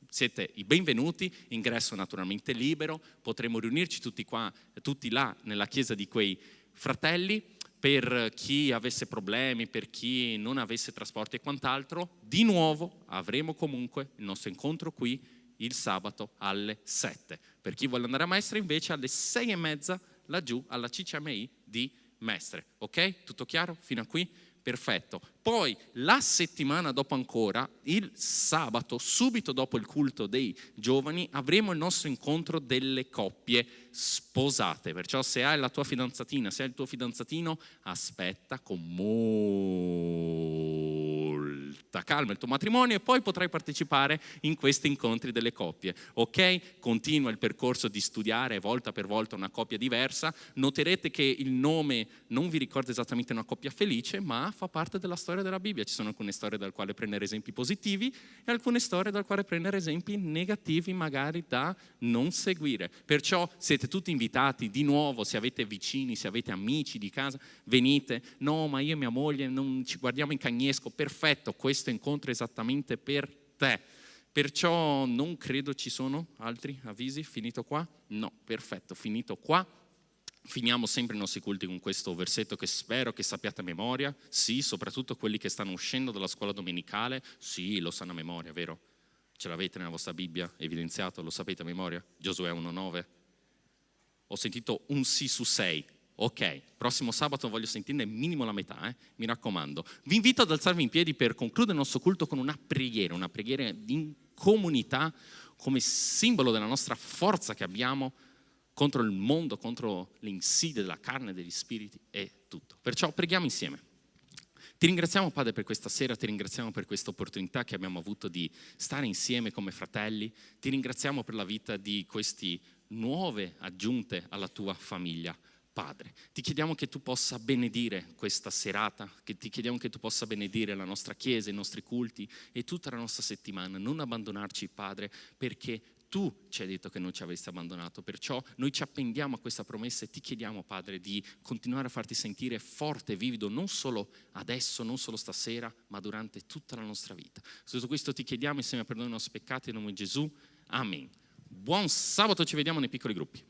A: siete i benvenuti, ingresso naturalmente libero, potremo riunirci tutti là nella chiesa di quei fratelli. Per chi avesse problemi, per chi non avesse trasporti e quant'altro, di nuovo avremo comunque il nostro incontro qui il sabato alle 7. Per chi vuole andare a Mestre invece alle 6:30 laggiù alla CCMI di Mestre. Ok? Tutto chiaro? Fino a qui? Perfetto. Poi la settimana dopo ancora, il sabato, subito dopo il culto dei giovani, avremo il nostro incontro delle coppie sposate. Perciò se hai la tua fidanzatina, se hai il tuo fidanzatino, aspetta con molta calma il tuo matrimonio e poi potrai partecipare in questi incontri delle coppie, ok? Continua il percorso di studiare volta per volta una coppia diversa, noterete che il nome non vi ricorda esattamente una coppia felice, ma fa parte della storia della Bibbia. Ci sono alcune storie dal quale prendere esempi positivi e alcune storie dal quale prendere esempi negativi, magari da non seguire. Perciò siete tutti invitati di nuovo, se avete vicini, se avete amici di casa, venite. No, ma io e mia moglie non ci guardiamo in cagnesco. Perfetto, questo incontro è esattamente per te. Perciò non credo ci sono altri avvisi. Finito qua? No, perfetto, finito qua. Finiamo sempre i nostri culti con questo versetto che spero che sappiate a memoria. Sì, soprattutto quelli che stanno uscendo dalla scuola domenicale. Sì, lo sanno a memoria, vero? Ce l'avete nella vostra Bibbia evidenziato? Lo sapete a memoria? Giosuè 1,9. Ho sentito un sì su 6. Ok, prossimo sabato voglio sentirne minimo la metà, mi raccomando. Vi invito ad alzarvi in piedi per concludere il nostro culto con una preghiera in comunità come simbolo della nostra forza che abbiamo contro il mondo, contro le insidie della carne, degli spiriti e tutto. Perciò preghiamo insieme. Ti ringraziamo, Padre, per questa sera, ti ringraziamo per questa opportunità che abbiamo avuto di stare insieme come fratelli, ti ringraziamo per la vita di queste nuove aggiunte alla tua famiglia. Padre, ti chiediamo che tu possa benedire questa serata, che ti chiediamo che tu possa benedire la nostra chiesa, i nostri culti e tutta la nostra settimana. Non abbandonarci, Padre, perché tu ci hai detto che non ci avresti abbandonato. Perciò noi ci appendiamo a questa promessa e ti chiediamo, Padre, di continuare a farti sentire forte e vivido, non solo adesso, non solo stasera, ma durante tutta la nostra vita. Su tutto questo ti chiediamo insieme a perdonare i nostri peccati in nome di Gesù. Amen. Buon sabato, ci vediamo nei piccoli gruppi.